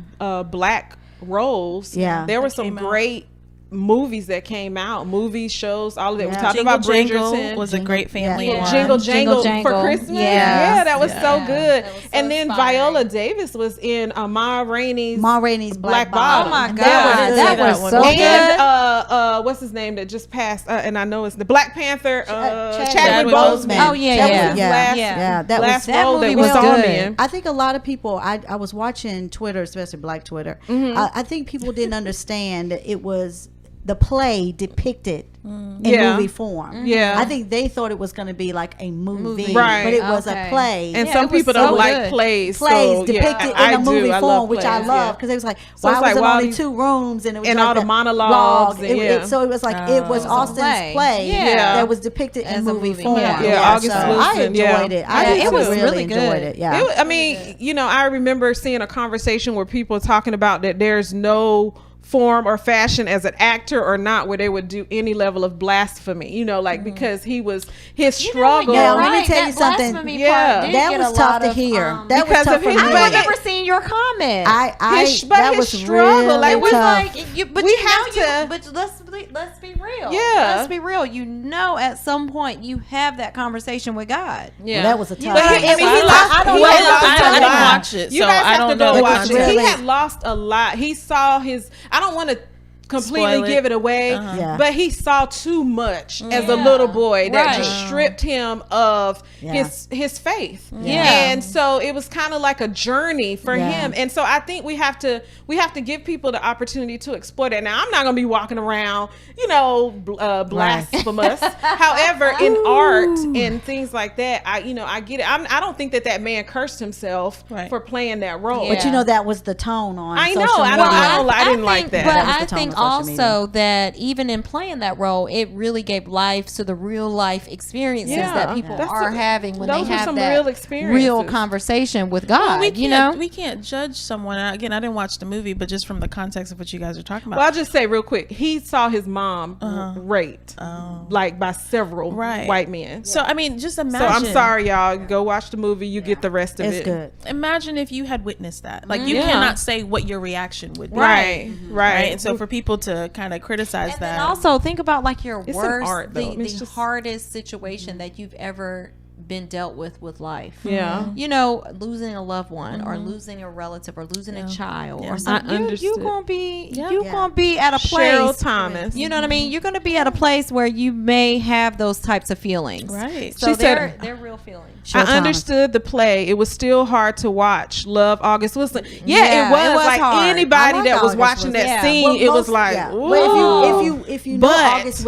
black roles. Yeah. there were That some came out. great movies that came out. Movies, shows, all of it. We Yeah. talked Jingle about Jangle Bridgerton. was a great family Yeah. one. Jingle Jingle Jangle for Jangle. Christmas. Yes. Yeah, that was so Yeah. good. That was so And then inspiring. Viola Davis was in Ma Rainey's Ma Rainey's Black Bottom. Oh my And God, that that was was so so And good. what's his name that just passed? And I know it's the Black Panther. Chadwick Chadwick Boseman. Boseman. Oh, yeah, that yeah. was his Yeah. last, Yeah. That last That role that movie was was on good. in. I think a lot of people, I was watching Twitter, especially Black Twitter. I think people didn't understand that it was the play depicted in Yeah. movie form. Yeah. I think they thought it was going to be like a movie, Right. but it was Okay. a play. And Yeah, some it was people so don't like good. plays. Plays so, depicted yeah, in a movie I form, love which I plays, love yeah. because it was like, So why it's was like, it while only these- 2 rooms and it was and like all the that monologues log. and, yeah. So it was like it was a Austin's play. play Yeah. that was depicted As in a movie movie, form. yeah. Yeah, August so I Wilson, enjoyed yeah. it. Yeah, I it was really really enjoyed good. it. Yeah. I mean, I remember seeing a conversation where people talking about that there's no form or fashion as an actor or not where they would do any level of blasphemy, because his struggle. Now, let me tell you something. Yeah. That was tough to hear. That was because tough of for his- me. I But remember seeing your comment. But that his was struggle, really like, it was tough. like, but We you have know to- but let's be real. Yeah. Let's be real. At some point you have that conversation with God. Yeah. Well, that was a tough. But one. he lost. I don't he know. lost I a didn't lot. watch it, You so guys I have don't to know go the watch it. context. He had lost a lot. He saw his. I don't want to completely Spoil it. give it away, Yeah. but he saw too much as a Yeah. little boy that Right. just stripped him of Yeah. his faith. Yeah. And so it was kind of like a journey for Yeah. him. And so I think we have to give people the opportunity to explore that. Now I'm not going to be walking around, blasphemous. However, in art and things like that, I get it. I don't think that man cursed himself for playing that role. Yeah. But that was the tone on I know. social I media. don't. I didn't like that. But That was I the tone think of social media. also that even in playing that role, it really gave life to the real life experiences that people are having when they those are have some that real experiences. real conversation with God. We can't judge someone. Again, I didn't watch the movie, but just from the context of what you guys are talking about. Well, I'll just say real quick, he saw his mom raped, like by several white men. So I mean, just imagine. So I'm sorry, y'all. Go watch the movie. You get the rest of It's it. good. Imagine if you had witnessed that. Like you cannot say what your reaction would be. Right. And so for people to kind of criticize And that, then also think about like your It's an worst, art, though. It's the just- hardest situation that you've ever been dealt with life. Yeah. You know, losing a loved one or losing a relative or losing a child or I something. You understood. gonna be Yeah. gonna be at a place. Cheryl Thomas. You know what I mean? You're gonna be at a place where you may have those types of feelings. Right. So She they're said- real feelings. Cheryl Thomas. I understood the play. It was still hard to watch. Love August Wilson. Yeah, Yeah, it was. it was like hard. anybody I like that was August watching Wilson. that Yeah. scene, Well, it was most- like, yeah. ooh. Well, if you know But- August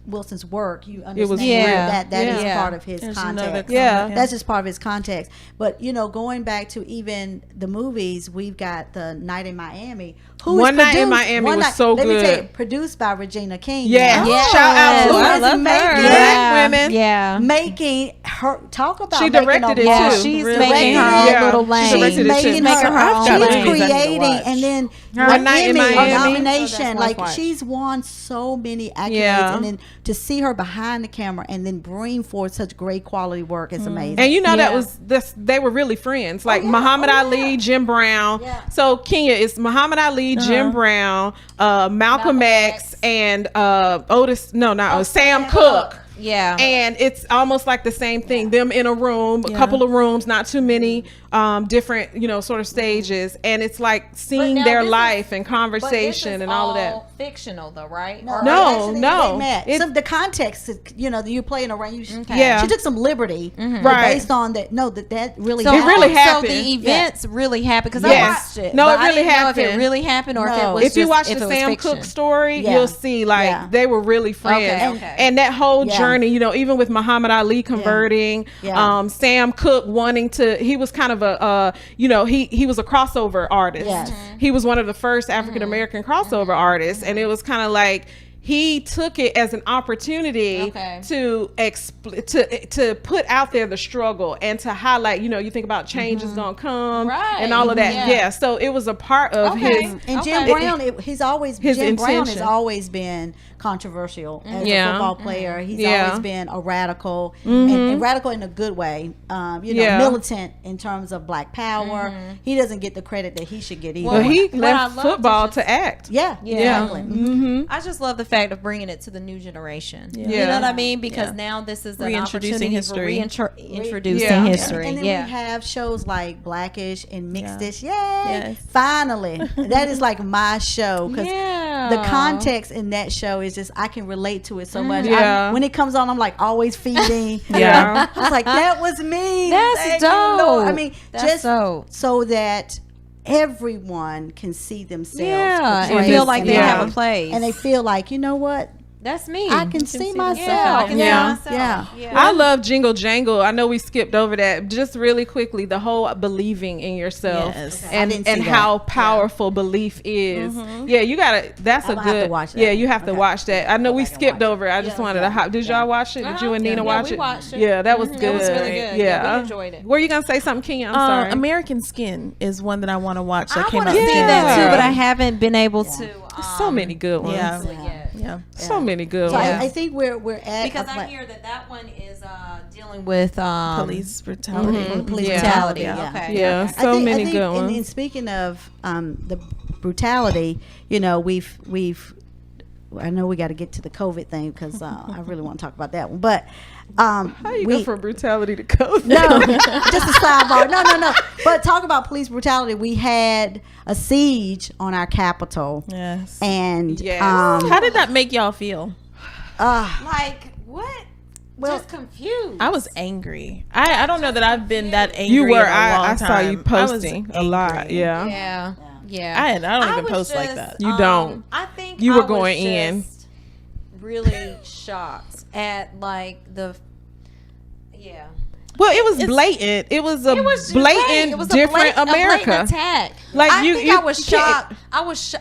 Wilson's work, you understand It was Yeah. that is Yeah. part of his There's another context. Yeah. That's just part of his context. But going back to even the movies, we've got the Night in Miami. One Night in Miami was so Let me tell you, good. produced by Regina King. Yeah. now. Yes. Shout out to Who I is love her. making Black women. Yeah. making her talk about. She making directed a it, Yeah, too. she's Really? making her Yeah. own little She lane. directed it, too. making Making her own she's lane. I need to creating, watch. and then One an Night in Emmy, Miami. a Oh, nomination. that's Like worth she's won so many accolades, Yeah. and then to see her behind the camera and then bring forth such great quality work is amazing. And you know that Yeah. was this. They were really friends, like yeah. Muhammad Oh, Ali, yeah. Jim Brown. Yeah. So Kenya is Muhammad Ali, Jim Brown, Malcolm X, and Otis. No, not Sam Cooke. Yeah. And it's almost like the same thing. Them in a room, a couple of rooms, not too many different, sort of stages. And it's like seeing now their this is- life and But conversation this is and all of that. all fictional though, right? No, Or- actually, no. They met. It- The context, you're playing around. Yeah. She took some liberty, Right. based on that. No, that really. So It really So happened. the events really happened because Yes. I watched it. No, but it I really didn't know if happened. it really happened or if No. it was If you just- watch if the it was Sam fiction. Cooke story, Yeah. you'll see like Yeah. they were really friends. Okay. And that whole Yeah. journey, even with Muhammad Ali converting, Yeah. Sam Cooke wanting to, he was kind of he was a crossover artist. Yes. He was one of the first African American crossover artists, and it was kind of like he took it as an opportunity Okay. to put out there the struggle and to highlight, you think about change is gonna come Right. and all of that. Yeah. Yeah. So it was a part of Okay. his. And Jim Okay. Brown, His Jim Brown has intention. always been controversial as Yeah. a football player. He's Yeah. always been a radical, and radical in a good way. Yeah. Militant in terms of Black Power. He doesn't get the credit that he should get either. Well, he What I left love football is to act. yeah, exactly. Mm-hmm. I just love the fact of bringing it to the new generation. You Yeah. know what I mean? Because Yeah. now this is an Reintroducing opportunity history. for introducing Yeah. history. And then Yeah. we have shows like Blackish and Mixedish. Yay! Yes. Finally, that is like my show because Yeah. the context in that show is just I can relate to it so much. Yeah. When it comes on, I'm like always feeding. Yeah. I was like, that was me. That's Thank you, dope. Lord. I mean, That's just dope. so that everyone can see themselves. Yeah, and portrayed feel like they in Yeah. have life. a place. and they feel like, you know what? That's me. I can see myself. Yeah, I can Yeah. see myself. Yeah. I love Jingle Jangle. I know we skipped over that. Just really quickly, the whole believing in yourself Yes. Okay. I and didn't see and that. how powerful belief is. Yeah, you gotta. That's I'm a gonna have good. to watch that. Yeah, you have to Okay. watch that. I know we back and skipped watch it. over it. I just Yeah. wanted to. Did y'all watch it? Did you and Nina watch we it? watched it. Yeah, that was Mhm. good. That was really good. Yeah, we enjoyed it. Were you gonna say something, Kenya? I'm sorry. American Skin is one that I want to watch. That I came want out to in see Yeah. that January. too, but I haven't been able to. There's so many good ones. Yeah. Yeah. So many good So ones. I think we're at Because a I pla- hear that one is dealing with Police brutality. police Yeah. brutality. Yeah. Okay. Yeah, Okay. so many good and ones. speaking of the brutality, we've I know we got to get to the COVID thing because I really want to talk about that one. But How you go from brutality to COVID? no, just a sidebar. No. But talk about police brutality. We had a siege on our Capitol, Yes. and Yes. How did that make y'all feel? Like what? Well, Just confused. I was angry. I don't know that I've been that angry. You were. in a long I saw time. you I was posting a lot. angry. Yeah. Yeah. I don't even was post like just, that. You don't. I think You were I was going in. just really shocked at like the. Yeah. Well, it was blatant. It was a blatant, it was different a blatant America. attack. Like, I you- think you I was can't- shocked.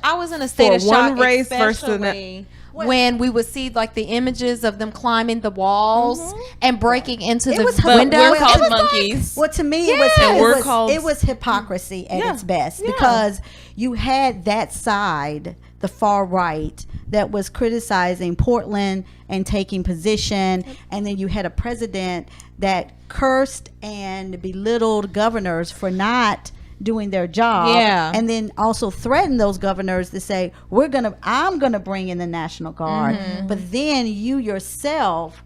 I was in a state For of one shock, race versus especially when we would see like the images of them climbing the walls and breaking into It the was windows. We're It called was monkeys. Well, to me, And we're it was called- it was hypocrisy at its best because you had that side, the far right, that was criticizing Portland and taking position, and then you had a president that cursed and belittled governors for not doing their job, Yeah. and then also threatened those governors to say, I'm gonna bring in the National Guard. But then you yourself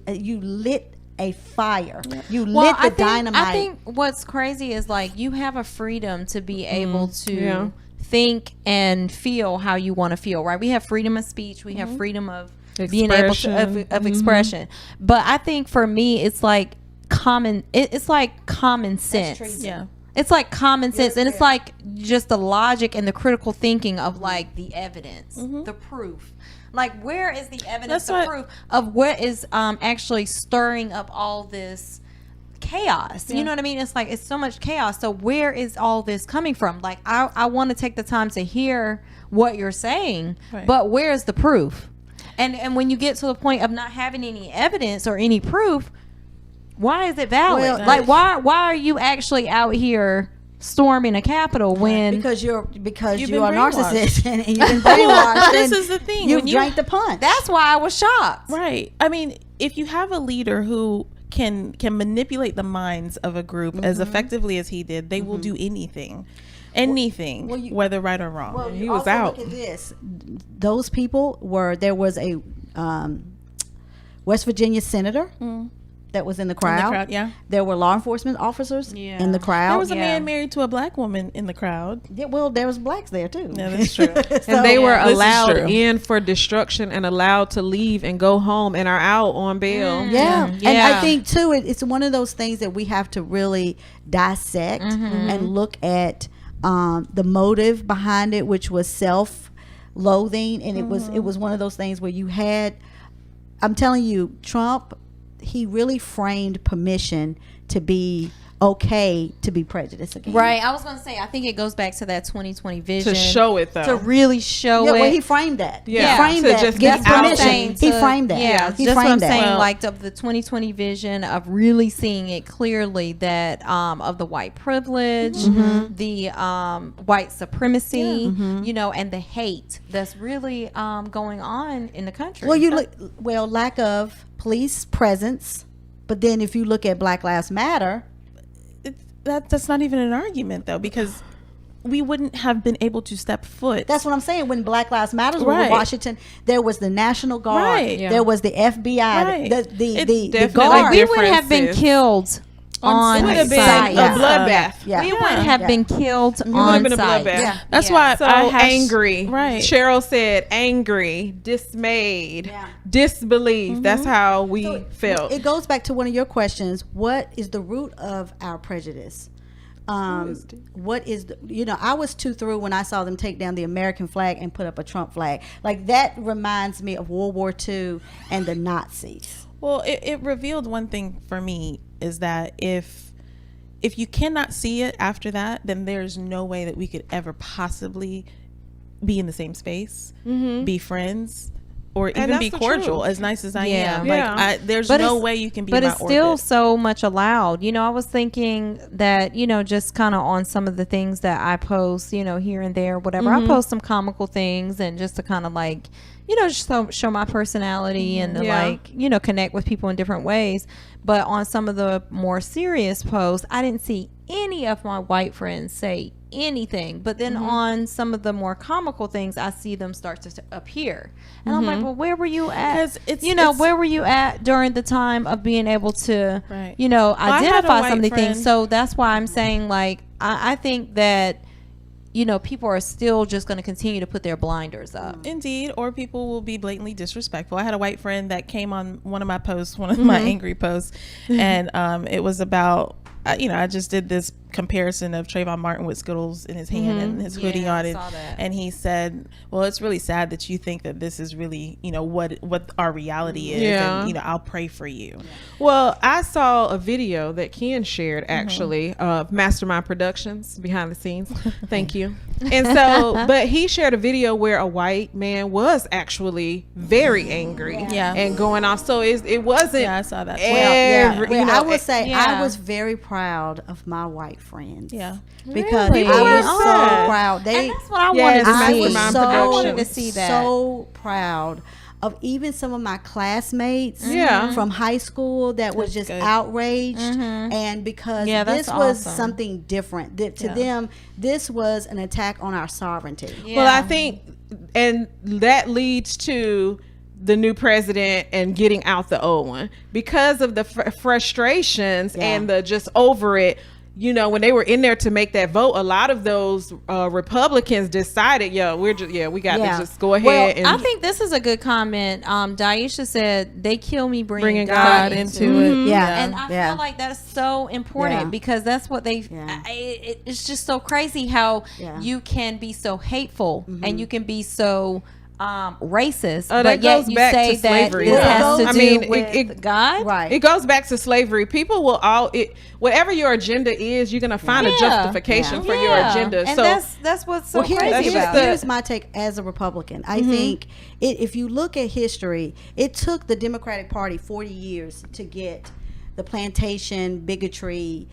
you lit a fire. You lit the dynamite. I think what's crazy is like you have a freedom to be able to Yeah. think and feel how you want to feel, right? We have freedom of speech. We have freedom of being able to of expression. But I think for me, it's like it's like common sense. Yeah. It's like common sense, and it's like just the logic and the critical thinking of like the evidence, the proof. Like, where is the evidence, the proof of what is actually stirring up all this chaos? You know what I mean? It's like it's so much chaos. So where is all this coming from? Like, I want to take the time to hear what you're saying, but where's the proof? And when you get to the point of not having any evidence or any proof, why is it valid? Well, like, why are you actually out here storming a Capitol when because you are a been narcissist and you've been brainwashed. This and is the thing. You When drank the punch. that's why I was shocked. Right. I mean, if you have a leader who can manipulate the minds of a group as effectively as he did, they will do anything. Whether right or wrong. Well, He you was also out. Look at this. Those people there was a West Virginia senator that was in the crowd. Yeah. There were law enforcement officers in the crowd. There was a man married to a black woman in the crowd. Yeah, well, there was blacks there too. Yeah, that's true. And they were This is allowed true. in for destruction and allowed to leave and go home and are out on bail. Yeah. Yeah. And I think too it's one of those things that we have to really dissect and look at the motive behind it, which was self-loathing, and it was one of those things where you had, I'm telling you, Trump, he really framed permission to be okay to be prejudiced against. Right. I was going to say, I think it goes back to that 2020 vision. To show it, though. To really show Yeah, it. well, he framed that. Yeah. He framed To that. just Get get out permission. He framed that. Yeah, he that's what I'm framed that. saying. Well- Like of the 2020 vision of really seeing it clearly that of the white privilege, the white supremacy, you know, and the hate that's really going on in the country. Well, lack of police presence. But then if you look at Black Lives Matter, That's not even an argument though, because we wouldn't have been able to step foot. that's what I'm saying. When Black Lives Matter was in Right. Washington, there was the National Guard, Right. Yeah. there was the FBI, Right. the It's the definitely guard. we would have been differences. killed on It would have been site. a Yeah. bloodbath. Yeah. We would have Yeah. been killed It would on have been a site. bloodbath. Yeah. That's Yeah. why So I angry. Right. Cheryl said angry, dismayed, disbelief. That's how we felt. It goes back to one of your questions. What is the root of our prejudice? What is I was too through when I saw them take down the American flag and put up a Trump flag. Like, that reminds me of World War II and the Nazis. Well, it revealed one thing for me, is that if you cannot see it after that, then there's no way that we could ever possibly be in the same space, be friends, or even that's be the cordial. truth. As nice as I Yeah. am, Yeah. like there's But no it's- way you can be. But in it's my still orbit. so much allowed. I was thinking that, just kind of on some of the things that I post, here and there, whatever. I post some comical things and just to kind of like, just show my personality and to like, connect with people in different ways. But on some of the more serious posts, I didn't see any of my white friends say anything. But then on some of the more comical things, I see them start to appear. And I'm like, well, where were you at? 'Cause it's- Where were you at during the time of being able to, Right. you I know, had a identify white some of the things? friend- So that's why I'm saying, like, I think that, people are still just going to continue to put their blinders up. Indeed, or people will be blatantly disrespectful. I had a white friend that came on one of my posts, one of my angry posts, and it was about, I just did this comparison of Trayvon Martin with Skittles in his hand and his hoodie on I it, saw that. and he said, "Well, it's really sad that you think that this is really, what our reality is, Yeah. and I'll pray for you." Well, I saw a video that Ken shared actually of Mastermind Productions behind the scenes. Thank you. And so, but he shared a video where a white man was actually very angry and going off. So it wasn't. Yeah, I saw that. I will say yeah. I was very proud of my white friends. Yeah. Because Really? I was Oh. so proud. And that's what I Yes, wanted to I see. was Mastermind I wanted to Productions. see that. so proud of even some of my classmates Yeah. from high school that was just good. outraged, and because Yeah, that's this was awesome. something different to them, this was an attack on our sovereignty. Well, I think, and that leads to the new president and getting out the old one because of the frustrations and the just over it. When they were in there to make that vote, a lot of those Republicans decided, we got to just go ahead. I think this is a good comment. Daisha said, they kill me bringing God God into it. it. Yeah. And I feel like that's so important Yeah. because that's what they. Yeah. It's just so crazy how you can be so hateful and you can be so racist, that but yet goes you back say to that slavery, this though. has to I do mean, with God. Right. it goes back to slavery. People will whatever your agenda is, you're going to find a Yeah. justification for your agenda. And so that's what's so Well, crazy here's, about it. here's my take as a Republican. I think if you look at history, it took the Democratic Party 40 years to get the plantation bigotry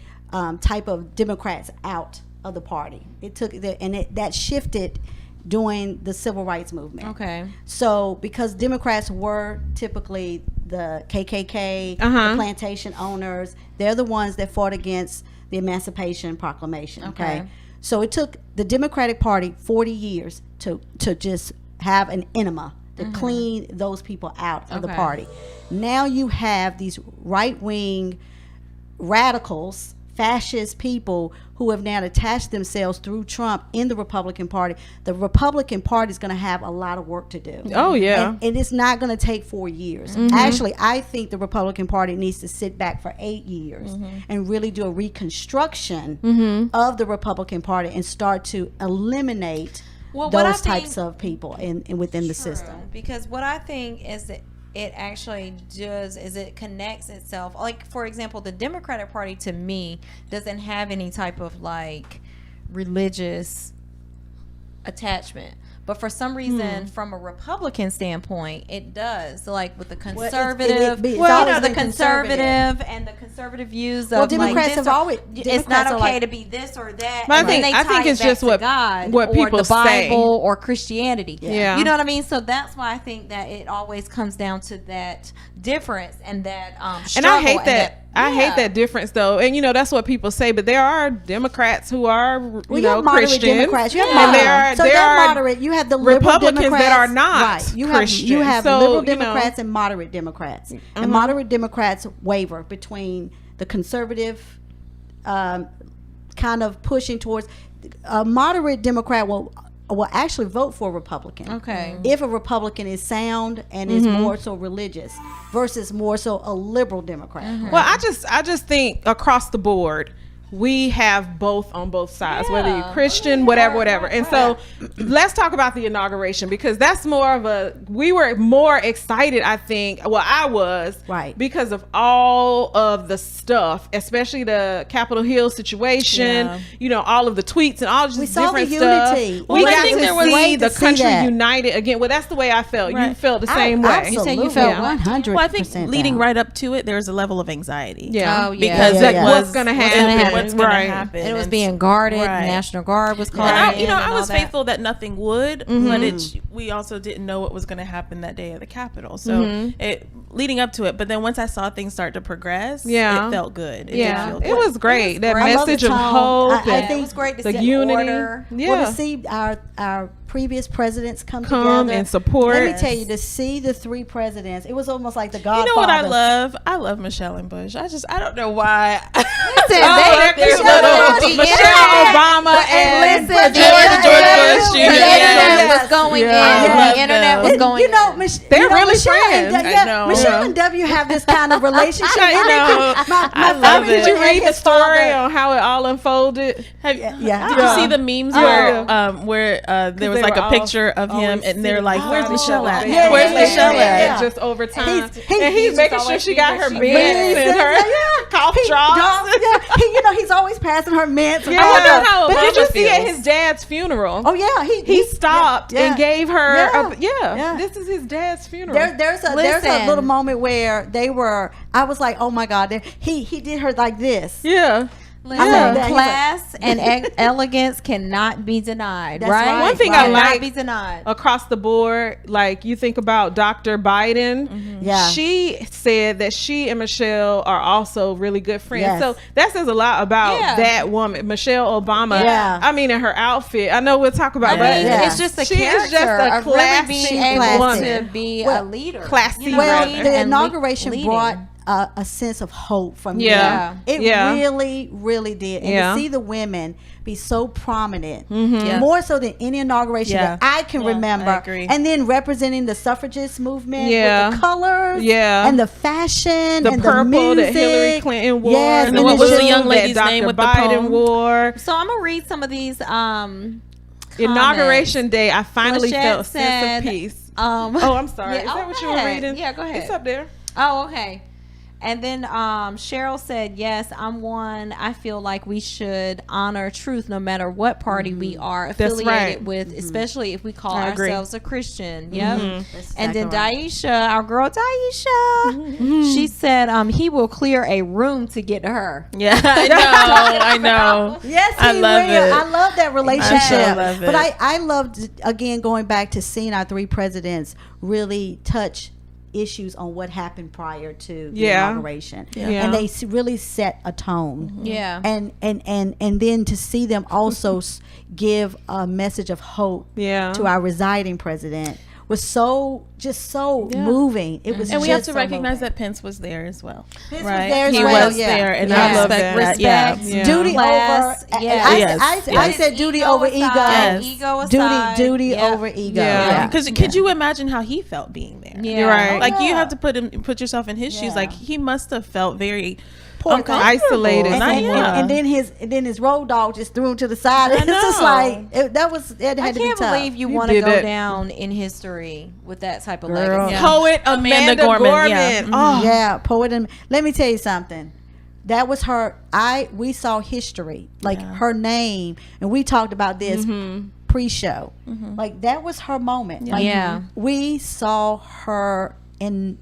type of Democrats out of the party. It took that shifted during the civil rights movement. Okay. So because Democrats were typically the KKK, the plantation owners, they're the ones that fought against the Emancipation Proclamation. Okay. So it took the Democratic Party 40 years to just have an enema to clean those people out of the party. Now you have these right-wing radicals, fascist people who have now attached themselves through Trump in the Republican Party. The Republican Party is going to have a lot of work to do. Oh, yeah. And it's not going to take 4 years. Actually, I think the Republican Party needs to sit back for 8 years and really do a reconstruction of the Republican Party and start to eliminate What I those think- types of people within the system. Because what I think is that it actually does is it connects itself. Like, for example, the Democratic Party to me doesn't have any type of like religious attachment. But for some reason, from a Republican standpoint, it does. So like with the conservative, it's the always been conservative and the conservative views of Democrats like, this have or- always- it's Democrats not are okay like- to be this or that. But I and then think- they I think tie it's it back just to what God people or the say. Bible or Christianity. Yeah. You know what I mean? So that's why I think that it always comes down to that difference and that and struggle. I hate that. I hate yeah. that difference, though, and that's what people say. But there are Democrats who are, You have moderate Christian, Democrats. You have and moderate. So there they're are moderate. You have the liberal Republicans Democrats that are not right. You Christian. have So, liberal you know. Democrats and moderate Democrats. And moderate Democrats waver between the conservative kind of pushing towards a moderate Democrat will actually vote for a Republican. Okay. If a Republican is sound and is more so religious versus more so a liberal Democrat. Well, I just think across the board we have both on both sides, whether you're Christian, whatever. And so let's talk about the inauguration, because that's more of we were more excited, I think. Well, I was, Right. because of all of the stuff, especially the Capitol Hill situation, all of the tweets and all just We saw the different stuff. unity. We Well, I got think to there was see way the to see country that. united again. Well, that's the way I felt. You Right. felt the same way. You said you Absolutely, felt 100%. Well, I think leading down. right up to it, there was a level of anxiety. Yeah. Oh, yeah. Because Yeah, it yeah. was What's gonna happen? What's going Right. to happen? And it was And being guarded. Right. National Guard was called. And I, in I and was all that. faithful that nothing would, but we also didn't know what was going to happen that day at the Capitol. So it leading up to it, but then once I saw things start to progress, it felt good. It did feel good. It was great. That great. I love message the of tone. hope. I and It was great to the see unity. order. Yeah. Well, to see our previous presidents come Come together and support. Let me tell you, to see the 3 presidents, it was almost like the Godfather. You know what I love? I love Michelle and Bush. I don't know why. Michelle Obama and George Bush Jr. The internet was going Yeah. in. The internet was going You know, in. They're really Michelle friends. And, I know. Michelle and W have this kind of relationship. I know. I love Did it. you read the his story father- on how it all unfolded? Yeah. Did you see the memes where there was they like were a picture of him always and they're like, sitting "Where's beside Michelle each at? other. Yeah, Where's yeah, Michelle yeah, at?" yeah. Just over time. He's And he's making sure always she got her being meds and her cough drops. Yeah, he's always passing her mints. Yeah. I wonder how But did you Obama see at feels. his dad's funeral? Oh yeah, He stopped and gave her. Yeah. Yeah. This is his dad's funeral. There's a Listen. little moment where they were. I was like, oh my God, he did her like this. yeah. Listen, love that. class and elegance cannot be denied, That's right? right. One thing I Cannot like be denied. across the board, like you think about Dr. Biden, Yeah. she said that she and Michelle are also really good friends. Yes. So that says a lot about Yeah. that woman, Michelle Obama. Yeah. I mean, in her outfit. I know we'll talk about I that. mean, Yeah. it's just a She is character just a of really classy being able woman. to be Well, a leader. classy You know, Well, rather. lead the and inauguration leading. brought a sense of hope from Yeah. them. It Yeah. really, really did. And Yeah. to see the women be so prominent, Yeah. more so than any inauguration Yeah. that I can Yeah, remember. I agree. And then representing the suffragist movement Yeah. with the colors, Yeah. and the fashion, The and purple the music that Hillary Clinton wore. Yes, And and what it's was the just- young that lady's Dr. name with the Biden poem? wore. So I'm gonna read some of these. Inauguration day, I finally Flechette felt a sense said, of peace. Oh, I'm sorry. Yeah, Is that oh, what go you were ahead. reading? Yeah, go ahead. It's up there. Oh, okay. And then Cheryl said, yes, I'm one. I feel like we should honor truth no matter what party we are affiliated right. with, especially if we call I agree. ourselves a Christian. Yep. That's And then exactly right. Daisha, our girl Daisha, she said he will clear a room to get to her. Yeah, I know. Yes, I he love will. it. I love that relationship. love it. But I loved, again, going back to seeing our 3 presidents really touch issues on what happened prior to the inauguration. Yeah. And they really set a tone. Yeah. And then to see them also give a message of hope Yeah. to our residing president was so moving. It was, And we just have to so recognize moving. that Pence was there as well. Pence was right? there as He well, was yeah. there, and Yeah. I love respect that. that. Yeah. Respect. Yeah. Duty Class, over. yeah. I Yes. said duty over ego. aside, Yes. Ego aside. Duty Yeah. over ego. Yeah. Because could you imagine how he felt being there? Yeah. You're right. Like you Yeah. have to put yourself in his shoes. Yeah. Like he must have felt very Poor uncomfortable. Isolated. And, Yeah. and then his road dog just threw him to the side. It's just know. like it had I to be can't tough. believe you You want to did go it. down in history with that type of Girl. legacy. Yeah. Poet Amanda Gorman. yeah. Oh, Yeah, poet. And let me tell you something. That was her. We saw history, like her name, and we talked about this pre-show. Like that was her moment. Like, Yeah. we saw her in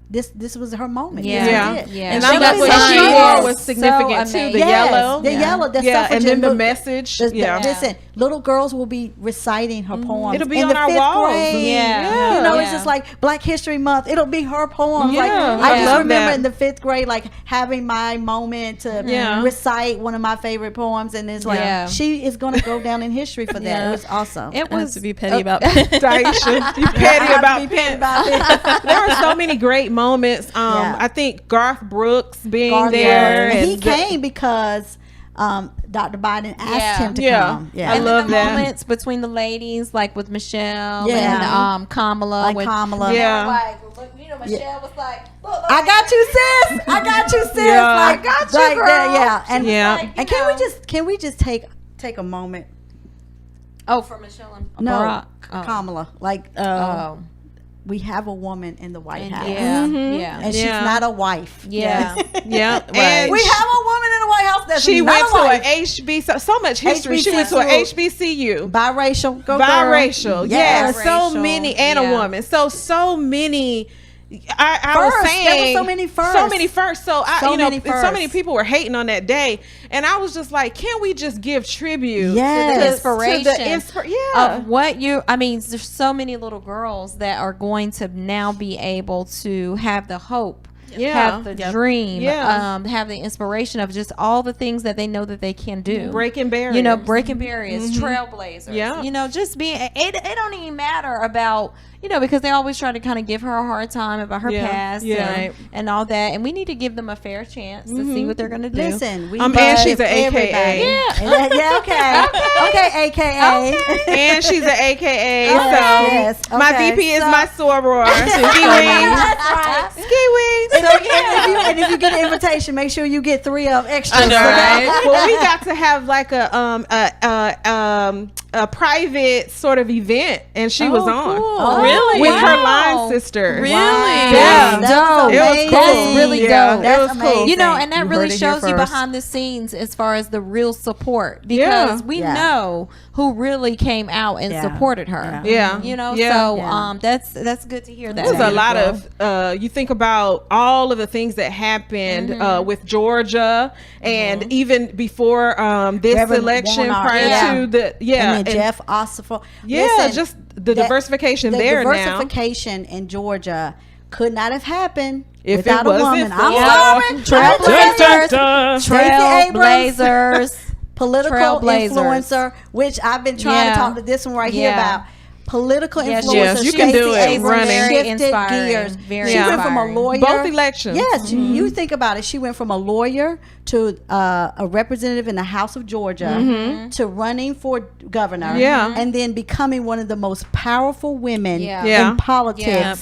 this was her moment. Yeah. Yeah. This was it. Yeah. And She I got love what signed. she Yes. wore was significant So too. The amazing. yellow. The yellow, the Yeah, and suffragette then the look- message. The- Yeah. Listen, little girls will be reciting her poems. It'll be in on the our 5th walls. grade. Yeah. You know, Yeah. it's just like Black History Month. It'll be her poems. Like Yeah. I I just love remember that. in the 5th grade, like having my moment to Yeah. recite one of my favorite poems, and it's like Yeah. she is going to go down in history for that. Yeah. It was awesome. It I have was to be petty about Daisha, you I petty have to about be petty Pence. about it. There were so many great moments. Yeah. I think Garth Brooks being Garth there. Brooks. And he and came because Dr. Biden asked Yeah. him to Yeah. come. Yeah. I and love then the that. moments between the ladies, like with Michelle Yeah. and Kamala. Like when Kamala. Yeah. they were like, look, you know, Michelle was like, look, I got you, sis. I got you, sis. Yeah. Like, I got you, like girl. that, yeah. And Yeah. like, you and can we just take a moment? oh, for Michelle and No, Barack. Oh. Kamala. Like Oh. we have a woman in the White And House, yeah, Mhm. yeah, and she's Yeah. not a wife. yeah. Yeah, Right. We have a woman in the White House that's she not went a to wife. a HBCU. So much history. She went to a HBCU. Biracial, go girl. Biracial, yeah. Biracial, So many, and yeah. a woman. So many. I First. was There saying were so many firsts. So many firsts. So So many so firsts. many people were hating on that day, and I was just like, can we just give tribute Yes. to The the inspiration yeah. of what you I mean, there's so many little girls that are going to now be able to have the hope have the dream, Yeah. have the inspiration of just all the things that they know that they can do. Breaking barriers. You know, breaking barriers, trailblazers. Yeah. You know, just being, it don't even matter about, you know, because they always try to kind of give her a hard time about her past and all that. And we need to give them a fair chance to see what they're going to do. Listen, we and love she's an everybody. AKA. Yeah, okay, AKA. And she's an AKA. So Yes, my okay. VP is my soror. Ski wings. That's right. Ski wings. So, and if you get an invitation, make sure you get 3 of extras. I know, right? Well, we got to have like a private sort of event, and she was on. Oh, really? With her Wow. line sisters. Really? Yeah. That's dope. It was Amazing. cool. That's really Yeah, dope. it was That's cool. amazing. You know, and that You really heard it here shows you first. behind the scenes as far as the real support, because Yeah. we Yeah. know who really came out and Yeah. supported her. Yeah. You know, Yeah. so Yeah. that's good to hear that. There's a lot of you think about all of the things that happened with Georgia, and even before this Reverend election, Warnock, prior yeah. to the And then Jeff Ossoff. Yeah, Listen, just the that- diversification the there now. diversification in Georgia could not have happened If without it a wasn't woman. for- I'm Yeah. sorry. Trailblazers, Stacey Abrams. trailblazers. Political Trailblazers. influencer, which I've been trying Yeah. to talk to this one right here Yeah. about. Political Yes, influencer. yes, you can do Stacey it Abrams running. Very shifted inspiring. gears. Very She went from a inspiring. lawyer. Both elections. Yes, you think about it. She went from a lawyer to a representative in the House of Georgia to running for governor. Yeah. And then becoming one of the most powerful women Yeah. Yeah. in politics. Yeah.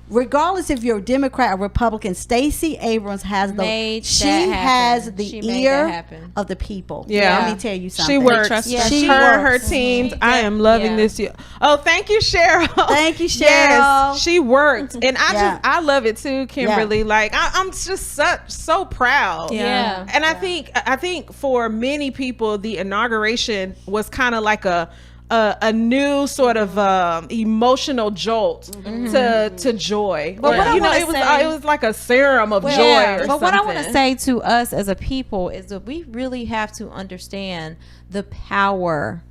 Regardless if you're a Democrat or Republican, Stacey Abrams has Made she that has happen. the She made that ear happen. of the people. Yeah. Let me tell you something. She works. trust her. She her works. teams. I am loving Yeah. this year. Oh, thank you, Cheryl. Thank you, Cheryl. Yes, she worked, and Yeah. I love it too, Kimberly. Like I'm just so proud. Yeah. And I think for many people, the inauguration was kind of like a new sort of emotional jolt to joy. But what I you know, wanna it say- was like a serum of joy. Yeah, or but what I want to something. say to us as a people is that we really have to understand the power,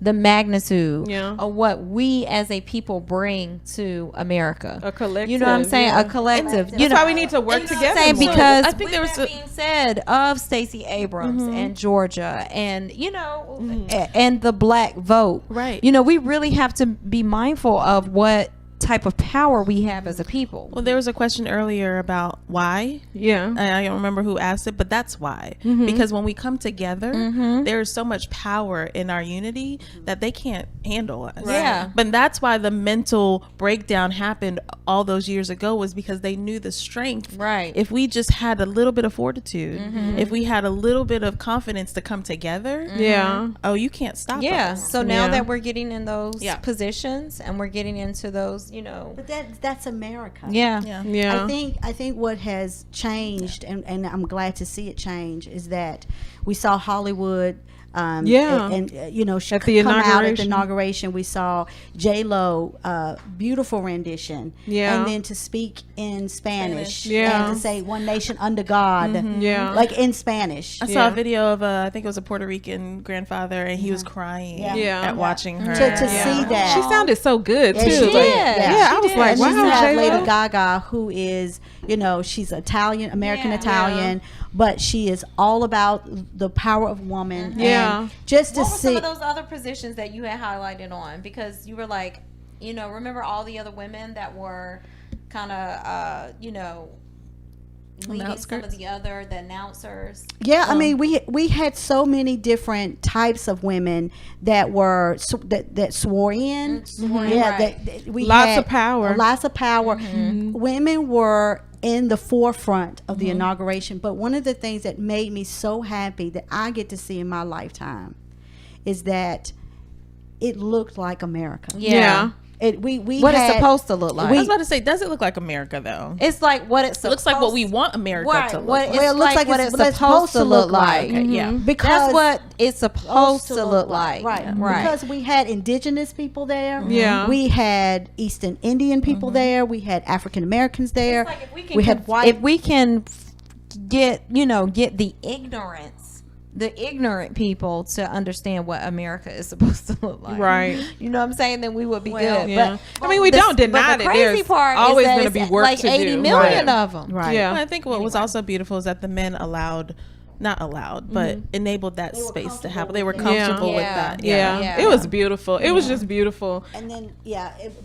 the magnitude of what we as a people bring to America. A collective. You know what I'm saying? yeah. A collective. That's why we need to work You know what together. I'm saying? more. Because I think there was that being said of Stacey Abrams and Georgia, and you know, and the black vote, Right. You know, we really have to be mindful of what type of power we have as a people. Well, there was a question earlier about why. Yeah. And I don't remember who asked it, but that's why. Because when we come together, there is so much power in our unity that they can't handle us. Yeah. But that's why the mental breakdown happened all those years ago, was because they knew the strength. Right. If we just had a little bit of fortitude, if we had a little bit of confidence to come together, Yeah. oh, you can't stop Yeah. us. So now Yeah. that we're getting in those Yeah. positions and we're getting into those, you know, But that's America. yeah. Yeah. Yeah. I think what has changed, and I'm glad to see it change, is that we saw Hollywood. Yeah. and you know, she At the come out at the inauguration. inauguration. We saw J.Lo, beautiful rendition, Yeah. and then to speak in Spanish, Yeah. and to say "One Nation under God," Yeah. like in Spanish. I saw Yeah. a video of I think it was a Puerto Rican grandfather, and he was crying Yeah. at watching her. To see that. She sounded so good Yeah, too. she Like, did. yeah, I was did. like, And wow, she has J-Lo. Lady Gaga, who is, you know, she's Italian, American Yeah. Italian, but she is all about the power of woman. Yeah. And just to What were see, some of those other positions that you had highlighted on? Because you were like, you know, remember all the other women that were kind of, you know, leading some of outskirts? the announcers. yeah, I mean, we had so many different types of women that were that swore in. Yeah, right. that we Lots had of power. Lots of power. Women were in the forefront of the inauguration. But one of the things that made me so happy that I get to see in my lifetime is that it looked like America. Yeah. We What had, it's supposed to look like. I was about to say, does it look like America though? It's like what it's It looks like what we want America Right. to look What like. it's Well, it looks like what it's supposed to look like. Okay, yeah. because That's what it's supposed to look like. Right. Right. Because we had indigenous people there. Yeah. We had Eastern Indian people there. We had African Americans there. It's like if we can we had white. if we can get the ignorance the ignorant people to understand what America is supposed to look like. Right. You know what I'm saying? Then we would be good. Yeah. But I mean, we don't deny but the that crazy there's part always is that gonna it's be work like to 80 do. million Right. of them. Right. Yeah. I think what was also beautiful is that the men not allowed, but enabled that were space to comfortable happen. They were with it. comfortable Yeah. with that. Yeah. Yeah. It was beautiful. It was just beautiful. And then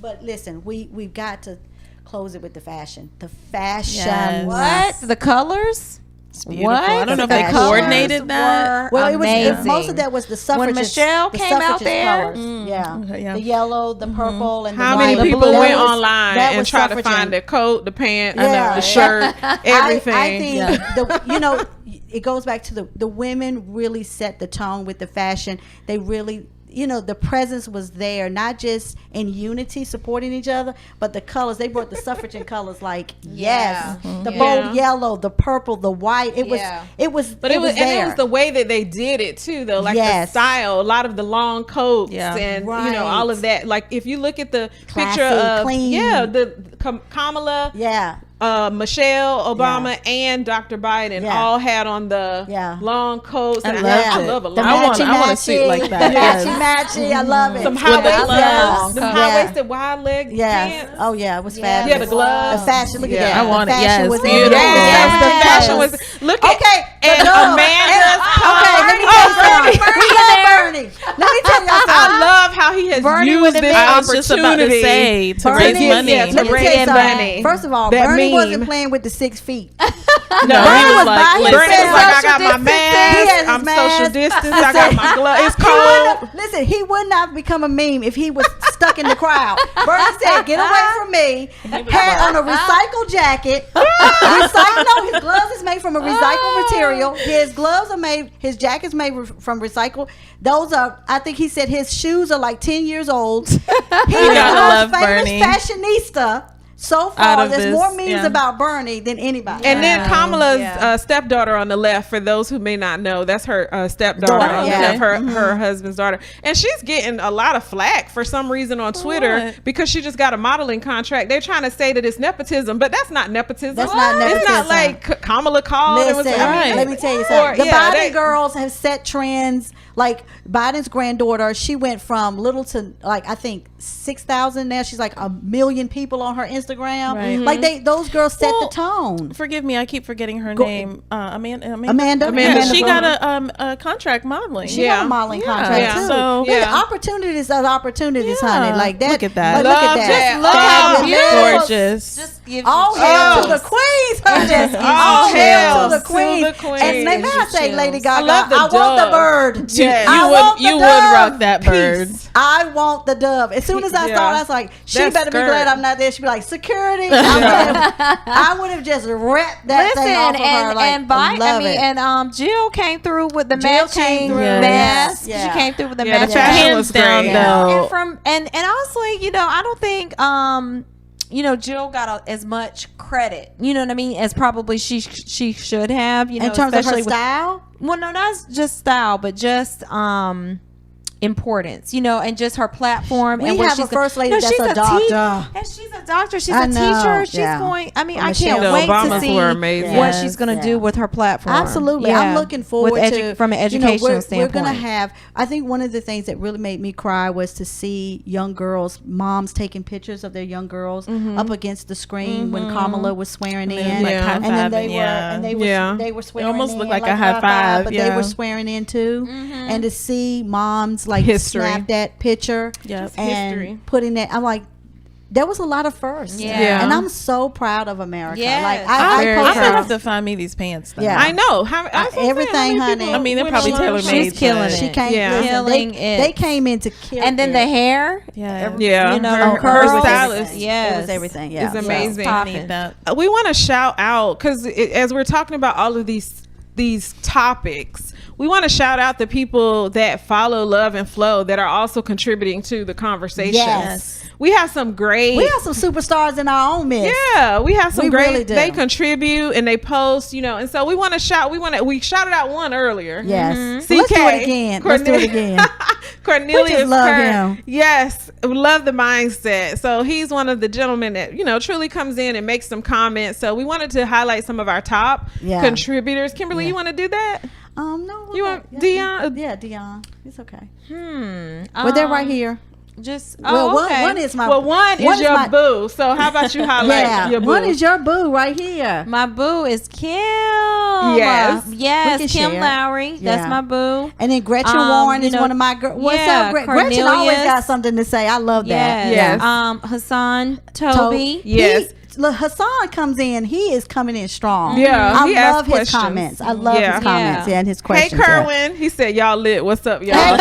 but listen, we've got to close it with the fashion. The fashion. Yes. What? The colors? It's beautiful. What? I don't know if The they colors coordinated that. Well, amazing. most of that was the suffragist. Michelle the came out suffragist there? colors. Yeah. Okay, yeah. The yellow, the purple, and How the many white. people That went was- online that and was tried to suffragist. find the coat, the pants, Yeah. the shirt, everything? I think it goes back to the women really set the tone with the fashion. They really, the presence was there, not just in unity supporting each other, but the colors. They brought the suffragette colors, like yes, the bold yellow, the purple, the white. It was But it was there. and it was the way that they did it too, though. Like Yes. the style, a lot of the long coats Yeah. and Right. all of that. Like if you look at the Classy, picture of clean. the Kamala, Yeah. Michelle Obama and Dr. Biden Yeah. all had on the Yeah. long coats. I And loved I it. love a The long. I want a suit like that. The Yes. matchy. I love it. Some the high-waisted gloves. some Yeah. high-waisted wide leg Yes. pants. Oh yeah, it was Yeah. fabulous. Yeah, the gloves. The fashion. Look Yeah. at that. I want the it. fashion Yes. was Beautiful. Yes, Yes. the fashion was. Look at Okay, and Amanda's Okay, let me tell you something. We love Bernie. Let me tell y'all I something. love how he has Bernie used would have this been- I was just about to opportunity say to Bernie raise is- money. yeah, to Let me raise tell you something. money. First of all, That Bernie meme. wasn't playing with the 6 feet. No, Bernie he was was by like, himself. Bernie was like, I Social got my distancing. He mask. has his I'm mask. social distance. I got my glove. It's He cold. wouldn't- Listen, he would not become a meme if he was stuck in the crowd. Bernie said, "Get away from me." Had on a recycled jacket. No, his gloves is made from a recycled material. His gloves are made. His jacket's made from recycled. Those are. I think he said his shoes are like 10 years old. He is the gotta love most famous Bernie. fashionista so Out far. of There's this, more memes yeah. about Bernie than anybody. And then Yeah. Kamala's Yeah. stepdaughter on the left, for those who may not know, that's her stepdaughter Daughter, on yeah. the left, her husband's daughter. And she's getting a lot of flack for some reason on Twitter what? because she just got a modeling contract. They're trying to say that it's nepotism, but that's not nepotism. That's not It's not nepotism. like Kamala called. and was Listen, like, let me tell you something. Or, The yeah, Biden they- girls have set trends. Like Biden's granddaughter, she went from little to like I think 6,000. Now she's like 1 million people on her Instagram. Right. Like those girls set Well, the tone. Forgive me, I keep forgetting her name. Amanda. Amanda, Yeah, she Amanda got a contract modeling. She Yeah. got a modeling Yeah. contract Yeah. too. So- Listen, Yeah. opportunities are opportunities, Yeah. honey. Like that. Look at that. But look Love at that. that. Look how Fabulous. Gorgeous. Just gives All you hail to chills. the queens, honey. All All hail hail to the to queens. the queens. And may I say, Chills. Lady I Gaga, love the I want the dove. bird. Yeah. I want the You would dove. rock that bird. Peace. I want the dove. As soon as I Yeah. saw it, I was like, she That better be skirt. glad I'm not there. She'd be like, security. I would have just wrapped that Listen, thing off of her. Like, and Biden, love it. and Jill came through with the Jill matching came through. mask. Yes. Yeah. She came through with the Yeah, the matching fashion mask. was Hands down, great. though. And honestly, I don't think Jill got as much credit, you know what I mean, as probably she should have, in terms of her especially with- style, well, no, not just style, but just importance, and just her platform. We and what have a she's first lady no, that's she's a te- doctor. and she's a doctor. She's I a know, teacher. She's yeah. going. I mean, Well, I can't Michelle wait to Obamas see were amazing. what Yes, she's going to yeah. do with her platform. Absolutely. Yeah. I'm looking forward With to from an educational we're standpoint. going to have, I think one of the things that really made me cry was to see young girls, moms taking pictures of their young girls up against the screen when Kamala was swearing in. then, like, Yeah. And then they high-fiving, were, yeah. and they were, Yeah. they were swearing almost in looked like a high five, but yeah. they were swearing in too. And to see moms like History. snap that picture Yep. and History. putting that, I'm like, there was a lot of firsts. Yeah. And I'm so proud of America. Yes. Like I'm I very I'm post gonna proud. have to find me these pants. Then. Yeah. I know. That's what I'm everything, saying. How many honey. people I mean, they're went probably on tailor-made. her? She's killing She it. came, Yeah. listen, Killing they, it. they came in to kill And then it. the hair. Yeah. Yeah, You know, her, the her curls. stylist. Yes. It was everything. Yeah. It's So, amazing. Popping. Need that. We want to shout out because as we're talking about all of these topics, we want to shout out the people that follow Love and Flow that are also contributing to the conversation. Yes. We have some great. we have some superstars in our own midst. Yeah, we have some We great. really do. They contribute and they post, and so we want to shout. We shouted out one earlier. Yes. CK. Let's do it again. Let's do it again. Cornelius We just love Kerr. him. Yes, we love the mindset. So he's one of the gentlemen that truly comes in and makes some comments. So we wanted to highlight some of our top Yeah. contributors. Kimberly, Yeah. you want to do that? No. You want yeah, Dion? Yeah, Dion. It's okay. Well, They're right here. Just Well, okay. one is my. Well, one is your my, boo. So how about you highlight Yeah, your boo? one is your boo right here. My boo is Kim. Yes. We Yes, can Kim share. Lowry. Yeah. That's my boo. And then Gretchen Um, Warren you is know, one of my girls. What's yeah, up, Gretchen always Cornelius. got something to say. I love that. Yes. Yes. Hassan Toby. Yes. Look, Hassan comes in. He is coming in strong. Yeah, I he love asks his questions. comments. I love Yeah. his comments and his Hey, questions. yeah. Kerwin. He said, y'all lit. What's up, y'all? Hey,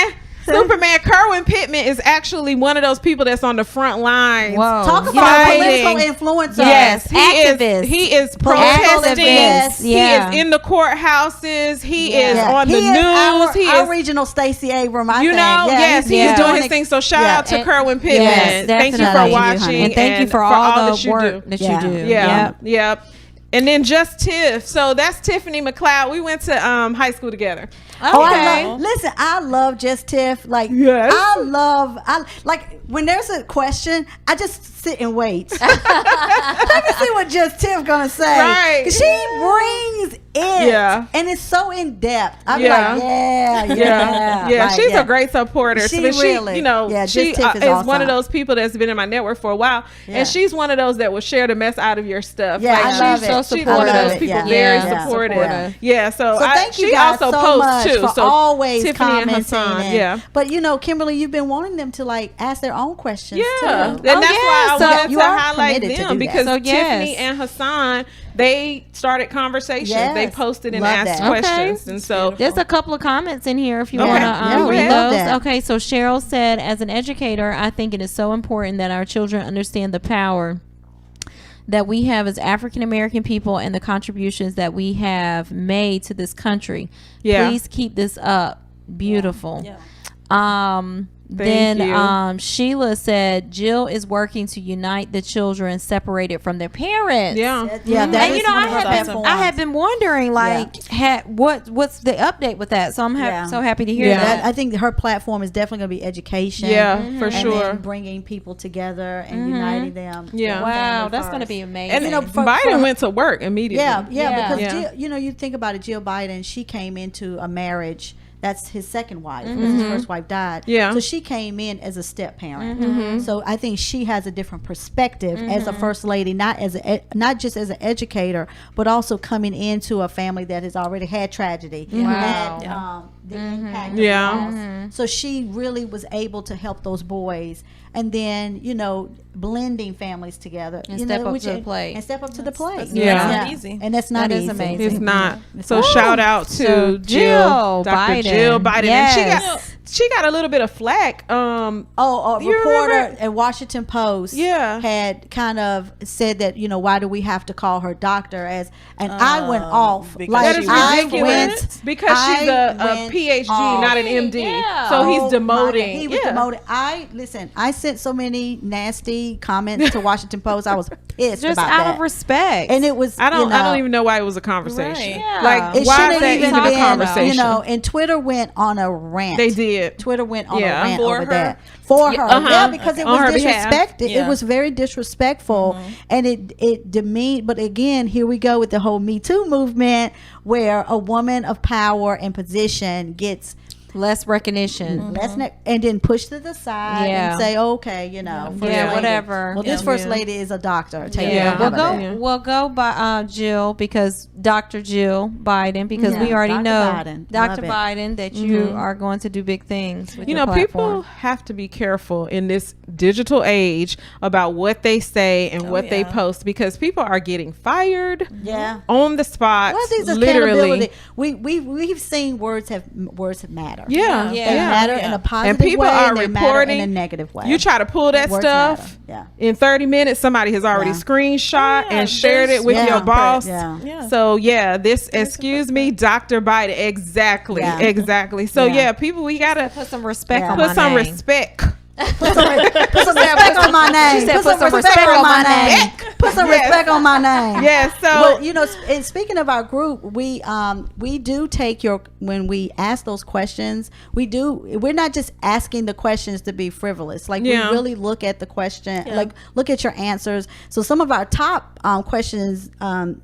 Kerwin. Superman Kerwin Pittman is actually one of those people that's on the front lines. Whoa. Talk about Fighting. political influencers. Yes, Activist. He is Political protesting. activist. Yeah. He is in the courthouses. He is Yeah. on the He is news. He our is, regional Stacey Abram. I you think. know, Yeah, yes, he's yeah. doing his thing. So shout Yeah. out to And- Kerwin Pittman. Yes, Thank you for definitely. watching And thank you for all the that you work do. that Yeah. you do. Yeah, Yep. yep. And then just Tiff. So that's Tiffany McLeod. We went to high school together. Oh, I Okay. listen. I love Just Tiff. Like, Yes. I like when there's a question, I just sit and wait. Let me see what Just Tiff gonna say. Right. 'Cause she brings it, Yeah. and it's so in depth. I'm Yeah. like, yeah. Yeah, Like, she's yeah. a great supporter. She But really- you know, yeah, she Just Tiff is is one awesome. of those people that's been in my network for a while, Yeah. and she's one of those that will share the mess out of your stuff. Yeah, I she's love it. She's I one of love those it. people Yeah. very Yeah. supportive. Supportive. Yeah, so, So thank you she guys also so posts much too. for So always Tiffany and commenting. Hassan, and- yeah. But you know, Kimberly, you've been wanting them to like ask their own questions. Yeah, too. and that's why I so wanted you to are highlight committed to them do that. because So, yes. Tiffany and Hassan, they started conversations. Yes. They posted and Love asked that. questions, Okay. and so There's a couple of comments in here if you Okay. want to Yeah, we read love those. that. Okay, so Cheryl said, as an educator, I think it is so important that our children understand the power that we have as African American people and the contributions that we have made to this country. Yeah. Please keep this up. Beautiful. Thank Then you. Sheila said Jill is working to unite the children separated from their parents. yeah. Yeah, that And is you know, one I of her platforms. had been wondering like what's the update with that. So I'm Yeah. so happy to hear Yeah. that. I think her platform is definitely going to be education. Yeah, for and sure. then bringing people together and uniting them. Yeah. Wow, Family that's going to first. be amazing. And You know, Biden went to work immediately. Yeah, Yeah. because Yeah. Jill, you know, you think about it. Jill Biden, she came into a marriage. That's his second wife because his first wife died. Yeah. So she came in as a step parent. So I think she has a different perspective as a first lady, not just as an educator, but also coming into a family that has already had tragedy, had the impact of Yeah. loss. So she really was able to help those boys, and then blending families together And step up to the plate. and step up to the plate. Yeah. It's not easy. And that's not That is easy. amazing. It's not. So Woo. shout out to So Jill, Dr. Biden. Jill Biden. Yes. And she got a little bit of flack. A You reporter remember? at Washington Post Yeah. had kind of said that, why do we have to call her doctor and I went off. because Like, that is I ridiculous went, because she's a went PhD, off. not an MD. Yeah. So he's Oh, my demoting. God. He was demoted. I sent so many nasty comments to Washington Post. I was pissed just about out that. of respect. And it was, I don't even know why it was a conversation. Right. Yeah. Like it why shouldn't is that even even a been, conversation? and Twitter went on a rant. They did. Twitter went on Yeah. a rant For over her? that. For her. uh-huh. Yeah, because it On was her behalf. disrespected. Yeah. It was very disrespectful. And it demeaned, but again, here we go with the whole Me Too movement where a woman of power and position gets less recognition. and then push to the side Yeah. and say, okay, first Yeah, lady. whatever. Well, this Yeah. first Yeah. lady is a doctor. Tell you Yeah. that. We'll How go. about that? Yeah. We'll go by Jill because Dr. Jill Biden because we Yeah, already Dr. know Biden. Dr. Love it. Biden that you are going to do big things. With You your know, platform. people have to be careful in this digital age about what they say and what they yeah. post because people are getting fired Yeah. on the spot. Well, these literally. accountability. We've seen words matter. Yeah. Yeah. They matter in Yeah. a positive And people way, are and they matter reporting. in a negative way. You try to pull that Words stuff matter. in 30 minutes, somebody has already Yeah. screenshot Yeah, and shared it with there's- your yeah. boss. Yeah. Yeah. So excuse me, Dr. Biden. Exactly. Yeah. Exactly. So Yeah. people, we gotta put some respect Yeah. on put my some name. respect. Put some respect on my name. She said Put some respect on my name. Put some respect on my name. Yes. So Well, and speaking of our group, we do take when we ask those questions, we're not just asking the questions to be frivolous. Like we really look at the question, like look at your answers. So some of our top questions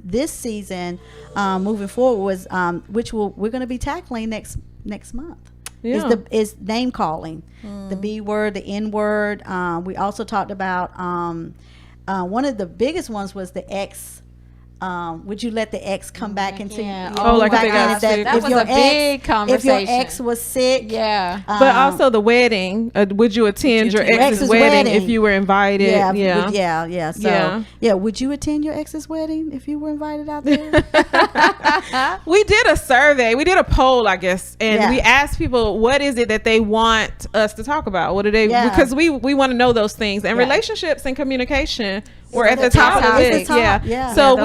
this season moving forward was we're going to be tackling next month. Is name calling, the B word, the N word. We also talked about one of the biggest ones was the X. Would you let the ex come back into like if they got sick? That was a big conversation. If your ex was sick, but also the wedding. Would you attend your ex's wedding if you were invited? So would you attend your ex's wedding if you were invited out there? We did a survey. We did a poll, I guess, and we asked people what is it that they want us to talk about. What do they? Because we want to know those things, and relationships and communication were at the top of the list. So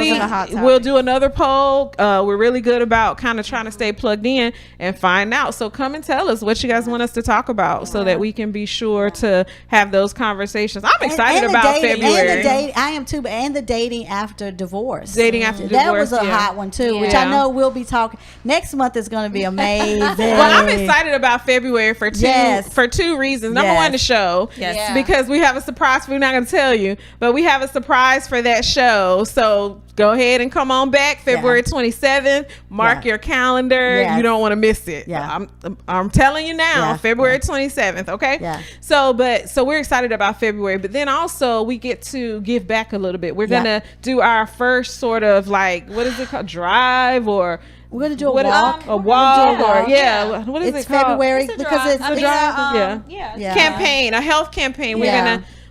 we'll do another poll. We're really good about kind of trying to stay plugged in and find out. So come and tell us what you guys want us to talk about so that we can be sure to have those conversations. I'm excited about February. I am too, and the dating after divorce. That was a hot one too, which I know we'll be talking. Next month is going to be amazing. Well, I'm excited about February for two reasons. Number one, the show. Because we have a surprise. We're not going to tell you, but we have a surprise for that show. So go ahead and come on back February 27th. Mark your calendar. You don't want to miss it. I'm telling you now, February 27th. Okay. So we're excited about February, but then also we get to give back a little bit. We're gonna do our first sort of like, what is it called, drive, or we're gonna do a walk. What is it called? February because it's a drive. Campaign, a health campaign.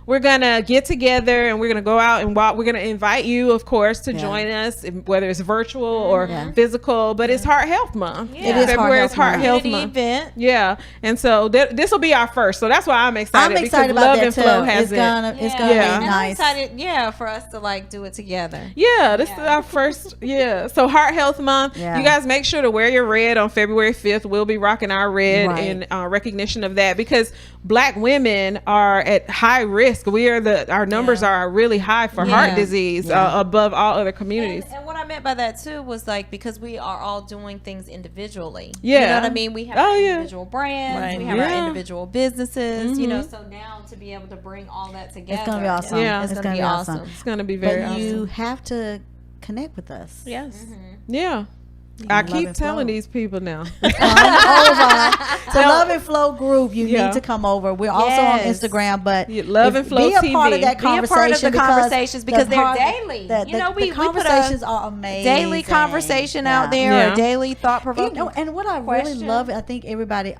We're gonna get together and we're gonna go out and walk. We're gonna invite you, of course, to join us, whether it's virtual or physical. But it's Heart Health Month. It is February is Heart Health Month. Event. And so this will be our first. So that's why I'm excited. I'm excited about Love that and Flow too. has it's gonna be nice. I'm excited, for us to like do it together. This is our first. So Heart Health Month. You guys make sure to wear your red on February 5th. We'll be rocking our red in recognition of that, because Black women are at high risk. Our numbers are really high for heart disease above all other communities. And what I meant by that too was like, because we are all doing things individually. You know what I mean? We have our individual brands, we have our individual businesses, so now to be able to bring all that together. It's gonna be awesome. It's gonna be awesome. It's gonna be very awesome. You have to connect with us. I keep telling these people now. So Love and Flow group, you need to come over. We're also on Instagram, but Love and Flow be a TV. part of that conversation. Be a part of the conversations because they're daily. The conversations are amazing. Daily conversation out there, or daily thought provoking. And what I really love, I think everybody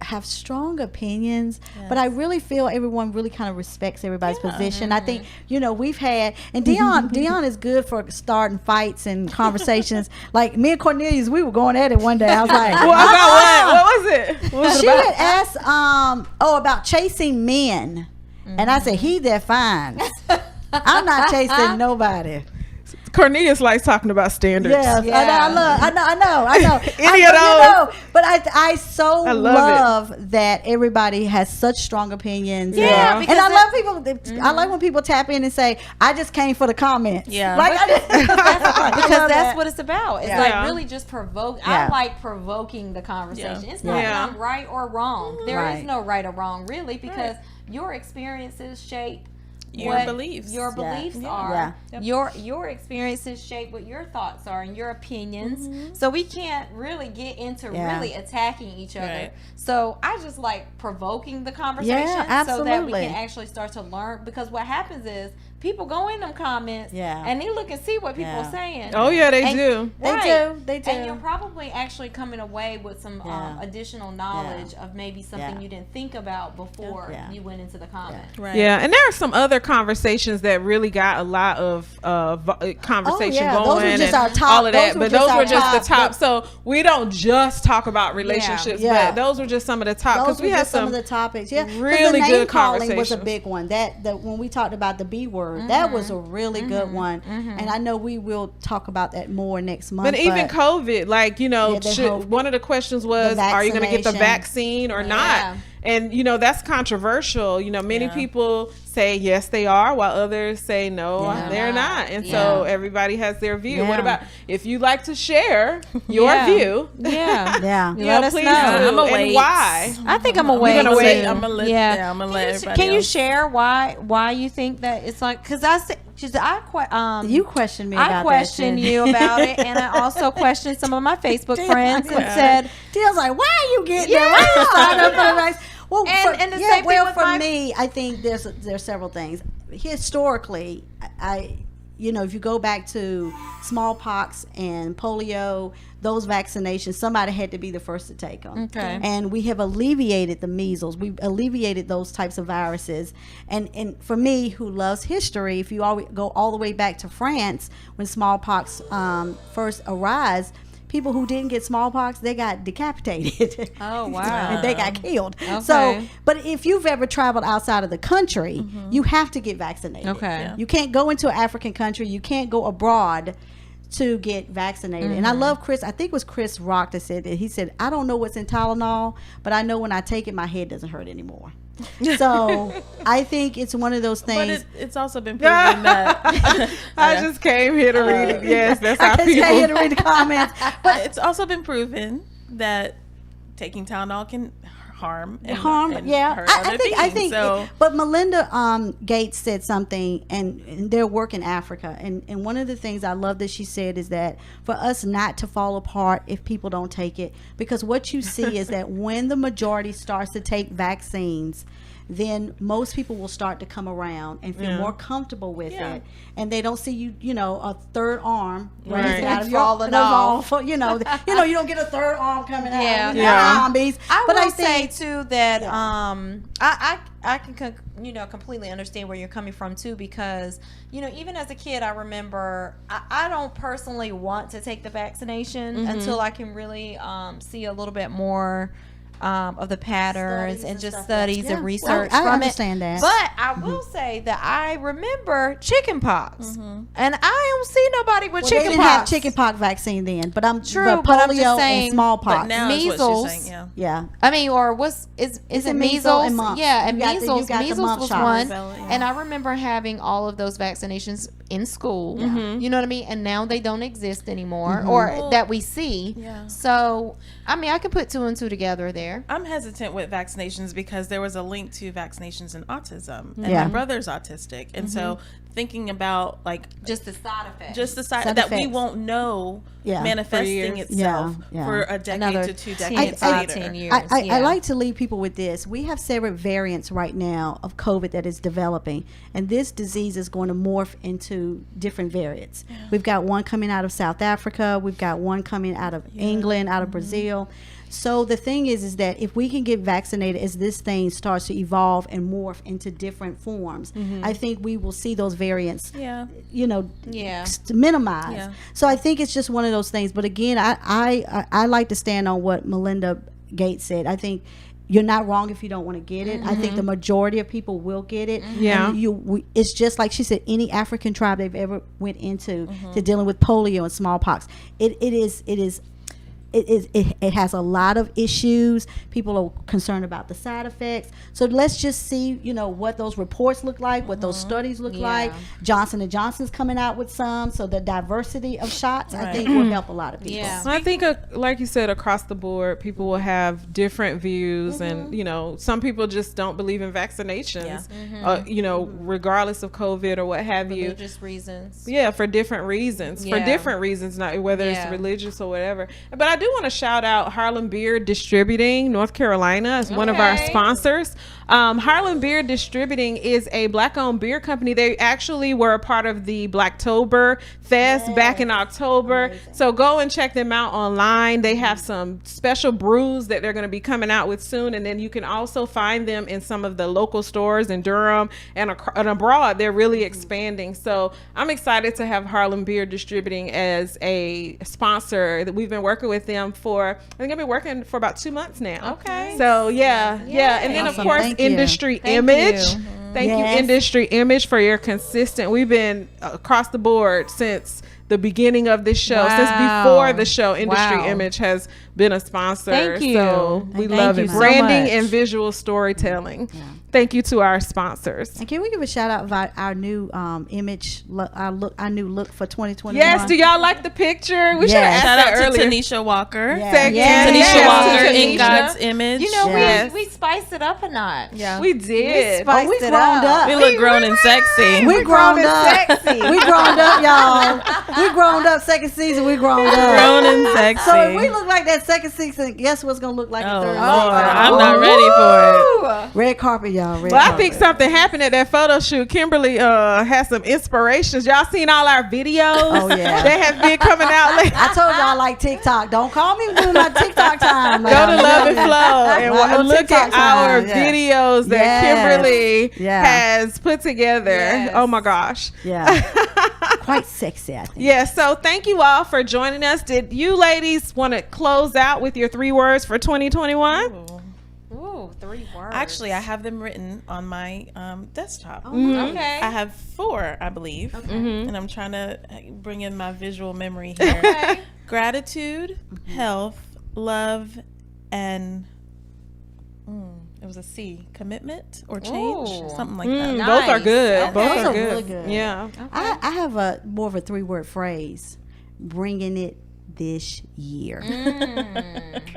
have strong opinions, but I really feel everyone really kind of respects everybody's position. I think we've had, and Dion is good for starting fights and conversations. Like me and Cornelius, we were going at it one day. I was like, about what? What was it? What was it she about? had asked about chasing men, and I said, he that finds. I'm not chasing nobody. Cornelius likes talking about standards. I know. Any of those. But I love that everybody has such strong opinions. And I love people. I like when people tap in and say, I just came for the comments. Because that's what it's about. It's like really just provoke. I like provoking the conversation. It's not that I'm right or wrong. There is no right or wrong, really, because your experiences shape your beliefs. Your beliefs are. Your experiences shape what your thoughts are and your opinions. So we can't really get into really attacking each other. So I just like provoking the conversation so that we can actually start to learn, because what happens is people go in them comments and they look and see what people are saying. Oh yeah, they do. They do. And you're probably actually coming away with some additional knowledge of maybe something you didn't think about before you went into the comment. And there are some other conversations that really got a lot of conversation going. Those were just our top, all of that, but those were just the top. So we don't just talk about relationships, but those were just some of the top, because we have some of the topics. Really good conversations. Was a big one. That when we talked about the B word, that was a really good one, and I know we will talk about that more next month. But even COVID, like one of the questions was, are you going to get the vaccine or not? And that's controversial. Many people say yes they are, while others say no they're not. And so everybody has their view. What about if you like to share your view? Let us please know. do. I'm gonna And wait. why? I think I'm gonna wait. I'm gonna wait. too. I'm gonna let. Yeah, I'm gonna let everybody. Can you else. share why you think that it's like? Because you questioned me I about questioned that. you about it, and I also questioned some of my Facebook friends and said, Dale's like, why are you getting there? Why are you signing up for the vaccine? Well, And the same thing with for me, I think there's several things. Historically, if you go back to smallpox and polio, those vaccinations, somebody had to be the first to take them. Okay. And we have alleviated the measles. We've alleviated those types of viruses. And for me, who loves history, if you go all the way back to France, when smallpox first arose, people who didn't get smallpox, they got decapitated. "Oh wow!" And they got killed. Okay. So, but if you've ever traveled outside of the country, you have to get vaccinated. Okay. Yeah. You can't go into an African country. You can't go abroad to get vaccinated. And I love Chris. I think it was Chris Rock that said that. He said, "I don't know what's in Tylenol, but I know when I take it, my head doesn't hurt anymore." So I think it's one of those things. But it's also been proven that I just came here to read it. Yes, that's I how just people. came here to read the comments. but it's also been proven that taking Tylenol can harm and hurt other I think so. But Melinda Gates said something, and their work in Africa, and one of the things I love that she said is that for us not to fall apart if people don't take it, because what you see is that when the majority starts to take vaccines, then most people will start to come around and feel more comfortable with it, and they don't see a third arm Right. out of Falling your off. you don't get a third arm coming out. Yeah. Yeah. Zombies. I But will think- say too that I can completely understand where you're coming from too, because even as a kid I remember I don't personally want to take the vaccination until I can really see a little bit more of the patterns Studies and and just stuff. studies Yeah. and research I from understand it. that. But I will say that I remember chickenpox, and I don't see nobody with Well, they didn't have chickenpox. chickenpox vaccine then, but I'm True, but but I'm polio just saying- and smallpox. But now is what Measles. she's saying, Yeah. I mean, or is it measles measles? and mumps. Yeah, and You got the- you measles. got the Measles mump was shot. one, Rubella, yeah. and I remember having all of those vaccinations in school. You know what I mean? And now they don't exist anymore, or that we see. Yeah. So, I mean, I can put two and two together there. I'm hesitant with vaccinations because there was a link to vaccinations and autism, and Yeah. my brother's autistic, and so thinking about Just the side effects. just the side Side that we effects. won't know Yeah. manifesting years. itself Yeah, yeah. for a decade Another to 2 10, decades 5, later. 10 years. I like to leave people with this. We have several variants right now of COVID that is developing, and this disease is going to morph into different variants. We've got one coming out of South Africa. We've got one coming out of England, out of Brazil. So the thing is that if we can get vaccinated as this thing starts to evolve and morph into different forms, I think we will see those variants, Yeah. minimize. Yeah. So I think it's just one of those things. But again, I like to stand on what Melinda Gates said. I think you're not wrong if you don't want to get it. I think the majority of people will get it. Yeah. And it's just like she said, any African tribe they've ever went into to dealing with polio and smallpox. It has a lot of issues. People are concerned about the side effects. So let's just see, what those reports look like, what those studies look like. Johnson & Johnson's coming out with some. So the diversity of shots, I think, will help a lot of people. Yeah. I think, like you said, across the board, people will have different views, and some people just don't believe in vaccinations. Regardless of COVID or what have you. Religious reasons. Yeah, for different reasons. Not whether it's religious or whatever. But I do want to shout out Harlem Beer Distributing, North Carolina, as one of our sponsors. Harlem Beer Distributing is a Black-owned beer company. They actually were a part of the Blacktober Fest back in October. Amazing. So go and check them out online. They have some special brews that they're going to be coming out with soon, and then you can also find them in some of the local stores in Durham and abroad. They're really expanding. So I'm excited to have Harlem Beer Distributing as a sponsor. That we've been working with them for, I think I've been working for about 2 months now. Okay. So yeah. And then Awesome. of course, Thank you. Industry Thank Image. you. Thank you, Yes. Industry Image, for your consistent. We've been across the board since the beginning of this show. Since Wow. before the show, Industry Wow. Image has been a sponsor. Thank you. So we Thank love you it. so Branding much. and visual storytelling. Thank you to our sponsors. And can we give a shout out about our new image, our new look for 2021? Yes, do y'all like the picture? We should have Yes. asked Shout that out to earlier. Tanisha Walker. Yeah. Second. Yes. Tanisha Yes. Walker in Tanisha. God's image. You know, Yes. we spiced it up a notch. Yeah. We did. spiced Oh, we've it grown up. We look grown and sexy. We grown up. sexy. We grown up, y'all. We grown up. Second season, we grown up. Grown and sexy. So if we look like that second season, guess what's gonna look like Oh, the third Lord. season? I'm not ready for it. Red carpet, y'all. Red Well, I carpet. think something happened at that photo shoot. Kimberly has some inspirations. Y'all seen all our videos? Oh, yeah. They have been coming out lately. I told y'all I like TikTok. Don't call me during my TikTok time. Go to Love and Flow and My little look at TikTok our time, yeah. videos that Yes. Kimberly Yeah. has put together. Yes. Oh my gosh. Yeah. Quite sexy, I think. Yeah, so thank you all for joining us. Did you ladies want to close out with your 3 words for 2021? Ooh, 3 words. Actually, I have them written on my desktop. Okay. I have 4, I believe. Mm-hmm. And I'm trying to bring in my visual memory here. Okay. Gratitude, health, love, and it was a C. Commitment or change, Ooh. something like that. Nice. Both are good. Okay. Both Those are are good. really good. Yeah. I have a more of a 3-word phrase. Bringing it this year.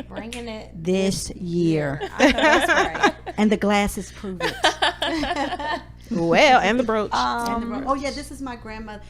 Bringing it. This year. I know that's right. And the glasses prove it. Well, and the brooch. Oh yeah, this is my grandmother.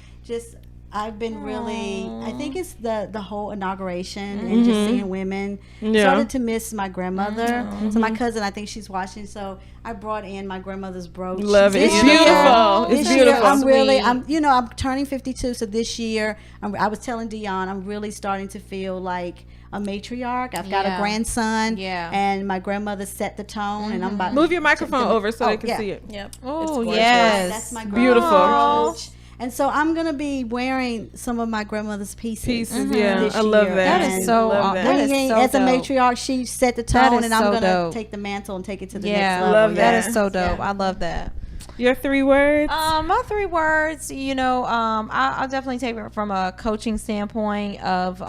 I've been really. I think it's the whole inauguration and just seeing women. Yeah. Started to miss my grandmother. So my cousin, I think she's watching. So I brought in my grandmother's brooch. Love it. This It's year- beautiful. It's This year, beautiful. I'm really. Sweet. I'm turning 52. So this year, I was telling Dion, I'm really starting to feel like a matriarch. I've got a Yeah. grandson. Yeah. And my grandmother set the tone, and I'm about Move your microphone over so Oh, they can yeah. see it. Yep. Oh, It's gorgeous. yes. That's my Beautiful. grandmother's brooch. And so I'm gonna be wearing some of my grandmother's pieces. Pieces, yeah. this I love year. that. That And is so. Love that. That is bringing- so as a dope. matriarch, she set the That tone, is and I'm so gonna dope. take the mantle and take it to the Yeah, next level. Love that that. is so dope. Yeah. I love that. Your 3 words? My 3 words, I'll definitely take it from a coaching standpoint of,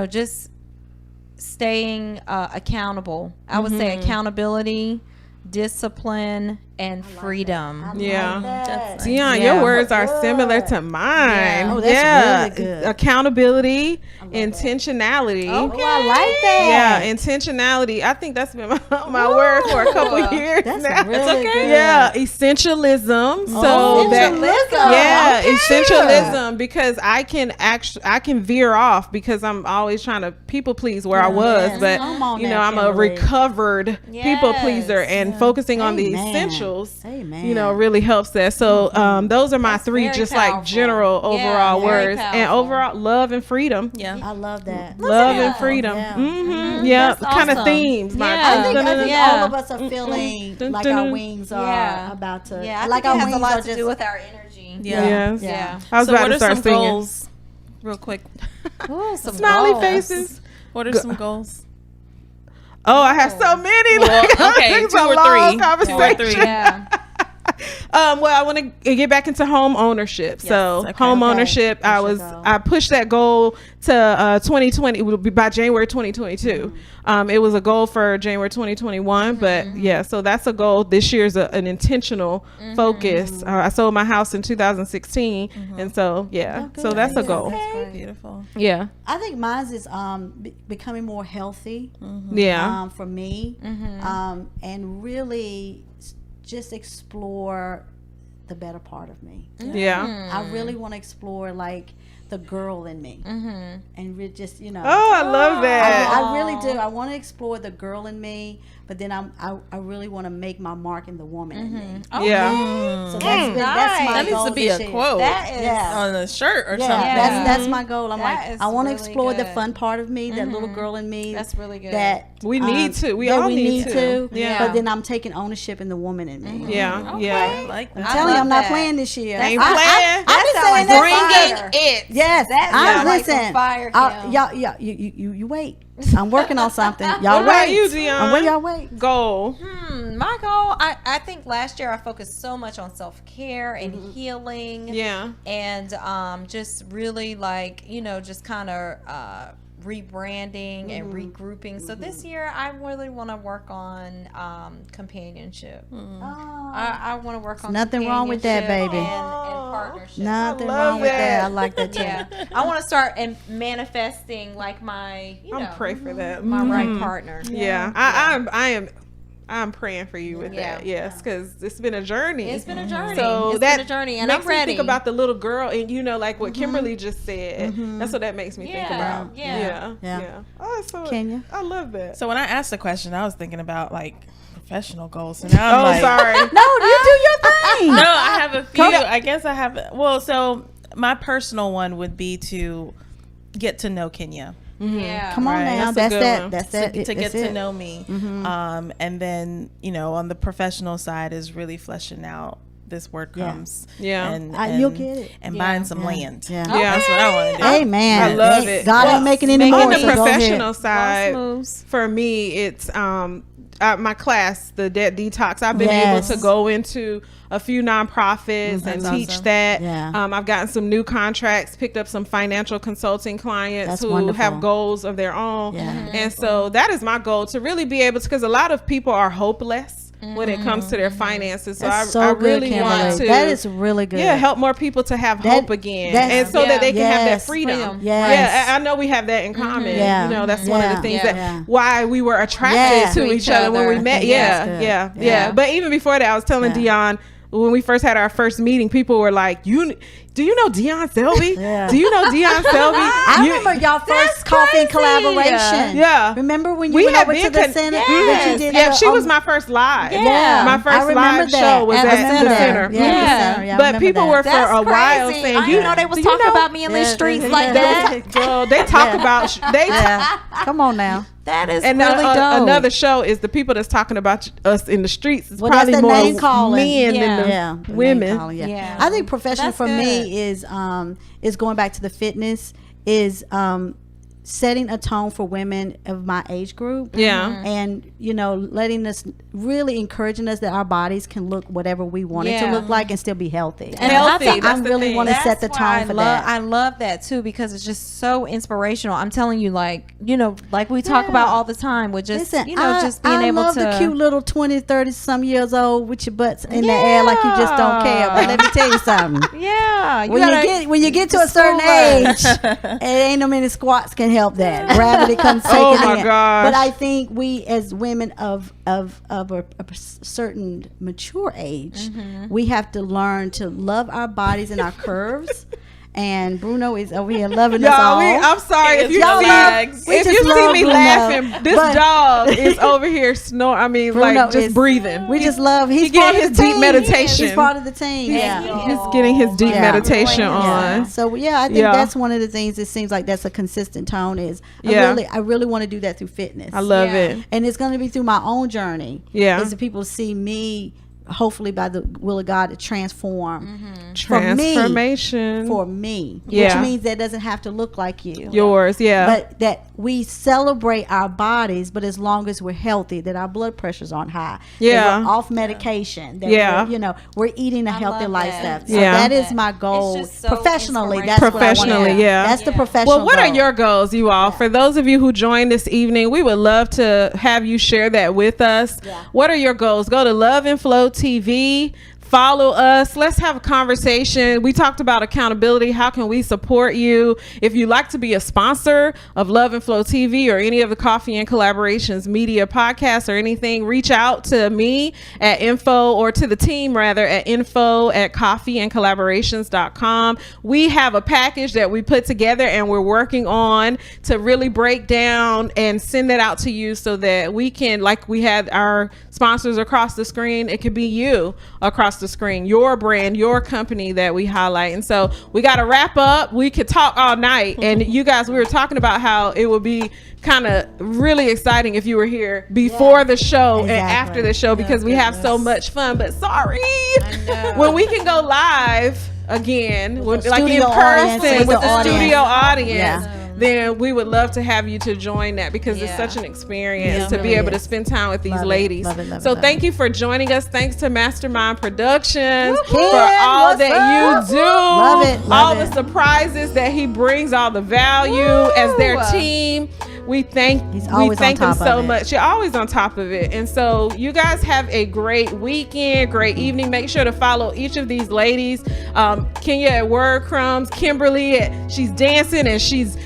just staying accountable. I would say accountability, discipline, and freedom. Yeah. That's Dion, Yeah. your words are Good. similar to mine. Yeah. Oh, that's really good. Accountability, intentionality. Oh, I like that. Yeah, intentionality. I think that's been my word for a couple years That's now. really good. Yeah, essentialism. So Oh, that essentialism. yeah, Okay. essentialism, because I can veer off because I'm always trying to people please where I was, Yes. but Come on you know now, I'm a Kimberly. recovered people Yes. pleaser, and focusing on the Amen. essentials, Amen. you know, really helps that. So those are my That's 3 very just like powerful. general Yeah, overall very words, and powerful. overall love and freedom. Yeah. I love that. Love and Yeah. freedom. Yeah. Yeah, That's kind of awesome. themes. Yeah. I think Yeah. all of us are feeling like our wings are Yeah. about to. Yeah, I like think our it has a wings lot are to just. do with our energy. Yeah. Yes. Yeah. I was So about what to are start some singing. goals? Real quick. Ooh, some Smiley goals. faces. What are some goals? Oh, I have so many. Well, okay, It's 2 a or long 3. conversation. 2 or 3. Yeah. Well, I want to get back into home ownership. So okay. home Okay. ownership, That's your goal. I pushed that goal to 2020. It will be by January 2022. It was a goal for January 2021, but yeah, so that's a goal. This year's an intentional focus. I sold my house in 2016, and so yeah, Oh, good. so that's a Yeah, goal. that's great. Beautiful. Yeah, I think mine is becoming more healthy. yeah, For me, and really just explore the better part of me. yeah. I really want to explore like the girl in me, and just Oh, I love that. I really do. I want to explore the girl in me, but then I really want to make my mark in the woman in me. Yeah. So that's my That needs goal to be this a year. quote That is. Yeah. on a shirt or Yeah, something. that's my goal. I'm That like, is I want to really explore the good. fun part of me, that little girl in me. That's really good. That We need to. We that all we need to. Yeah. But then I'm taking ownership in the woman in me. Yeah, I yeah. like I'm that. telling you, I'm not that. playing this year. Ain't I- playing. I've been That saying sounds that bringing forever. it. Yes, That I sounds like listen. some fire, Kim. You wait. I'm working on something. Y'all What about wait. you, Dion? Where y'all wait? Goal. my goal, I think last year I focused so much on self-care and healing. Yeah. And just really like, just kind of rebranding and regrouping. So this year I really want to work on companionship. I want to work on nothing wrong with that, baby. And partnership. Nothing wrong with that. I like that too. Yeah, I want to start manifesting like my, I'm pray for that. my right partner. Yeah. I'm praying for you with that. Yes, because it's been a journey. It's been a journey. So it's that been a journey, and makes I'm ready. me think about the little girl, and like what Kimberly just said. That's what that makes me think about. Yeah. Oh, so Kenya? I love that. So when I asked the question, I was thinking about like professional goals. So now I'm like, sorry. No, you do your thing. no, I have a few. I guess I have. Well, so my personal one would be to get to know Kenya. Yeah. Come on Right. now. That's a That's good that. one. That's that. To get That's to it. know me. And then, on the professional side is really fleshing out this word comes. Yeah. And you'll get it. And buying some land. Yeah. Yeah. That's what I want to do. Amen. I love it. God ain't making any more. On the so go professional ahead. side, moves. for me, it's my class, the Debt Detox. I've been able to go into a few nonprofits and teach awesome. that. Yeah. I've gotten some new contracts, picked up some financial consulting clients That's who wonderful. have goals of their own. Yeah. And so that is my goal, to really be able to, because a lot of people are hopeless when it comes to their finances. So That's I so good, really Kimberly. want to. That is really good. Yeah, help more people to have hope again, and so that they can have that freedom. Yes. Yeah, I know we have that in common. Yeah. That's one of the things Yeah. that why we were attracted to each other when we met. Yeah. Yeah. But even before that, I was telling Dion, when we first had our first meeting, people were like, do you know Dion Selby? Yeah. Do you know Dion Selby? I remember y'all first coffee and collaboration. Yeah. Remember when you We went had over to been the center? that you did she was my first live. Yeah. My I first remember live that. show was I at remember the that. center. Yeah, the center. Yeah, I But remember people that. were for That's a while crazy. saying, I didn't know they was talking about me in these streets like that. Girl, they talk about Come on now. That is and really dope. another show is the people that's talking about us in the streets. It's Well, that's probably the more name calling. men Yeah. than The women. name calling, Yeah. I think professional That's for good. me is going back to the fitness, is setting a tone for women of my age group. Yeah. And letting us, really encouraging us that our bodies can look whatever we want it Yeah. to look like and still be healthy. And Healthy, I think that's I the really thing. want to That's set the why tone for I that. love that too, because it's just so inspirational. I'm telling you, like we talk about all the time with just Listen, just being I able love to the cute little 20, 30 some years old with your butts in the air like you just don't care. But let me tell you something. Yeah, When you get to a certain age, it ain't no many squats can help that. Gravity comes taking Oh it my in. gosh. But I think we as women of a certain mature age, we have to learn to love our bodies and our curves. And Bruno is over here loving us all. I'm sorry if you Y'all see, love- we if just you see love me Bruno. laughing. This But- dog is over here snoring. I mean, Bruno like just is- breathing. We just love. He's getting part of his the deep team. meditation. He's part of the team. He's getting his deep Yeah. meditation Yeah. on. So I think that's one of the things. It seems like that's a consistent tone. I really want to do that through fitness. I love Yeah. it. and it's going to be through my own journey. Yeah. is that people see me, hopefully by the will of God, to transform Transformation for me, Yeah. which means that doesn't have to look like you. yours. Yeah. But that we celebrate our bodies, but as long as we're healthy, that our blood pressure's on high, Yeah. that we're off medication, that Yeah. we're eating a healthy love lifestyle. that. So Yeah. that is my goal. It's just so Professionally, that's inspirational. what I want to Professionally, do. yeah. That's the professional Well, what are goal. your goals, you all? For those of you who joined this evening, we would love to have you share that with us. Yeah. What are your goals? Go to Love and Flow TV. Follow us. Let's have a conversation. We talked about accountability. How can we support you? If you'd like to be a sponsor of Love and Flow TV or any of the Coffee and Collaborations media podcasts or anything, reach out to me at info, or to the team rather, at info@coffeeandcollaborations.com. We have a package that we put together and we're working on to really break down and send that out to you so that we can, like we had our sponsors across the screen, it could be you across the screen, your brand, your company that we highlight. And so we got to wrap up. We could talk all night, and you guys, we were talking about how it would be kind of really exciting if you were here before the show and after the show, because we have so much fun. But sorry, when we can go live again, like in studio audience, person with with the the audience. studio audience, Yeah. then we would love to have you to join that, because it's Yeah. such an experience Yeah, to it be really able to is. spend time with these Love it, ladies. love it, love it, So love thank it. you for joining us. Thanks to Mastermind Productions Kim, for all what's that up? you do. Love it, love all it. the surprises that he brings, all the value as their team. We thank He's always thank on him top so of it. much. You're always on top of it. And so you guys have a great weekend, great evening. Make sure to follow each of these ladies. Kenya at Word Crumbs, Kimberly she's dancing and she's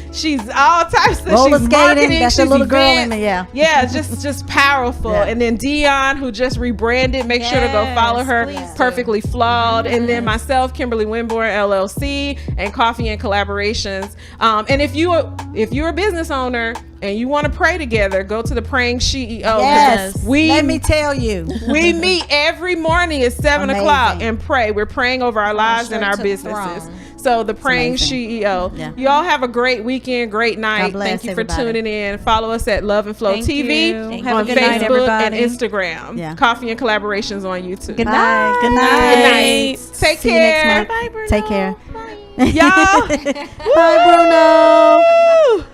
all types of Roller she's skating, marketing, that's the she's little girl in events. me, yeah. Yeah, just powerful. Yeah. And then Dion, who just rebranded. Make sure to go Yes, follow her. please do. Perfectly Flawed. And then myself, Kimberly Winborn, LLC, and Coffee and Collaborations. And if you're a business owner and you want to pray together, go to the Praying CEO. Yes. We Let me tell you. we meet every morning at 7 Amazing. o'clock and pray. We're praying over our lives and straight our to the businesses. throne. So the Praying amazing. CEO. Yeah. You all have a great weekend, great night. God bless Thank you for everybody. tuning in. Follow us at Love and Flow Thank TV you. Have a on good night, Facebook and everybody. Instagram. Yeah. Coffee and Collaborations on YouTube. Good Bye. night. Good night. Good night. Take See care. you next Bye, month. Bruno. Take care. Y'all. Bye, Bruno. Woo!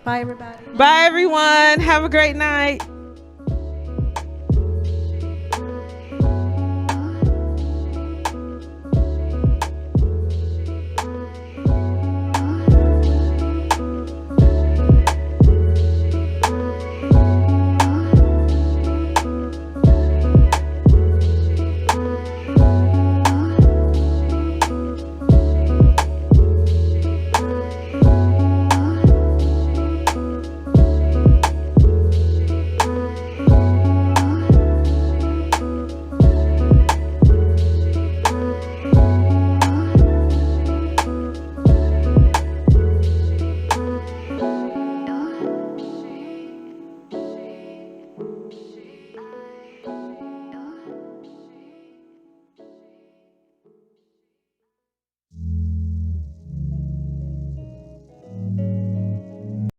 Bye, everybody. Bye, everyone. Have a great night.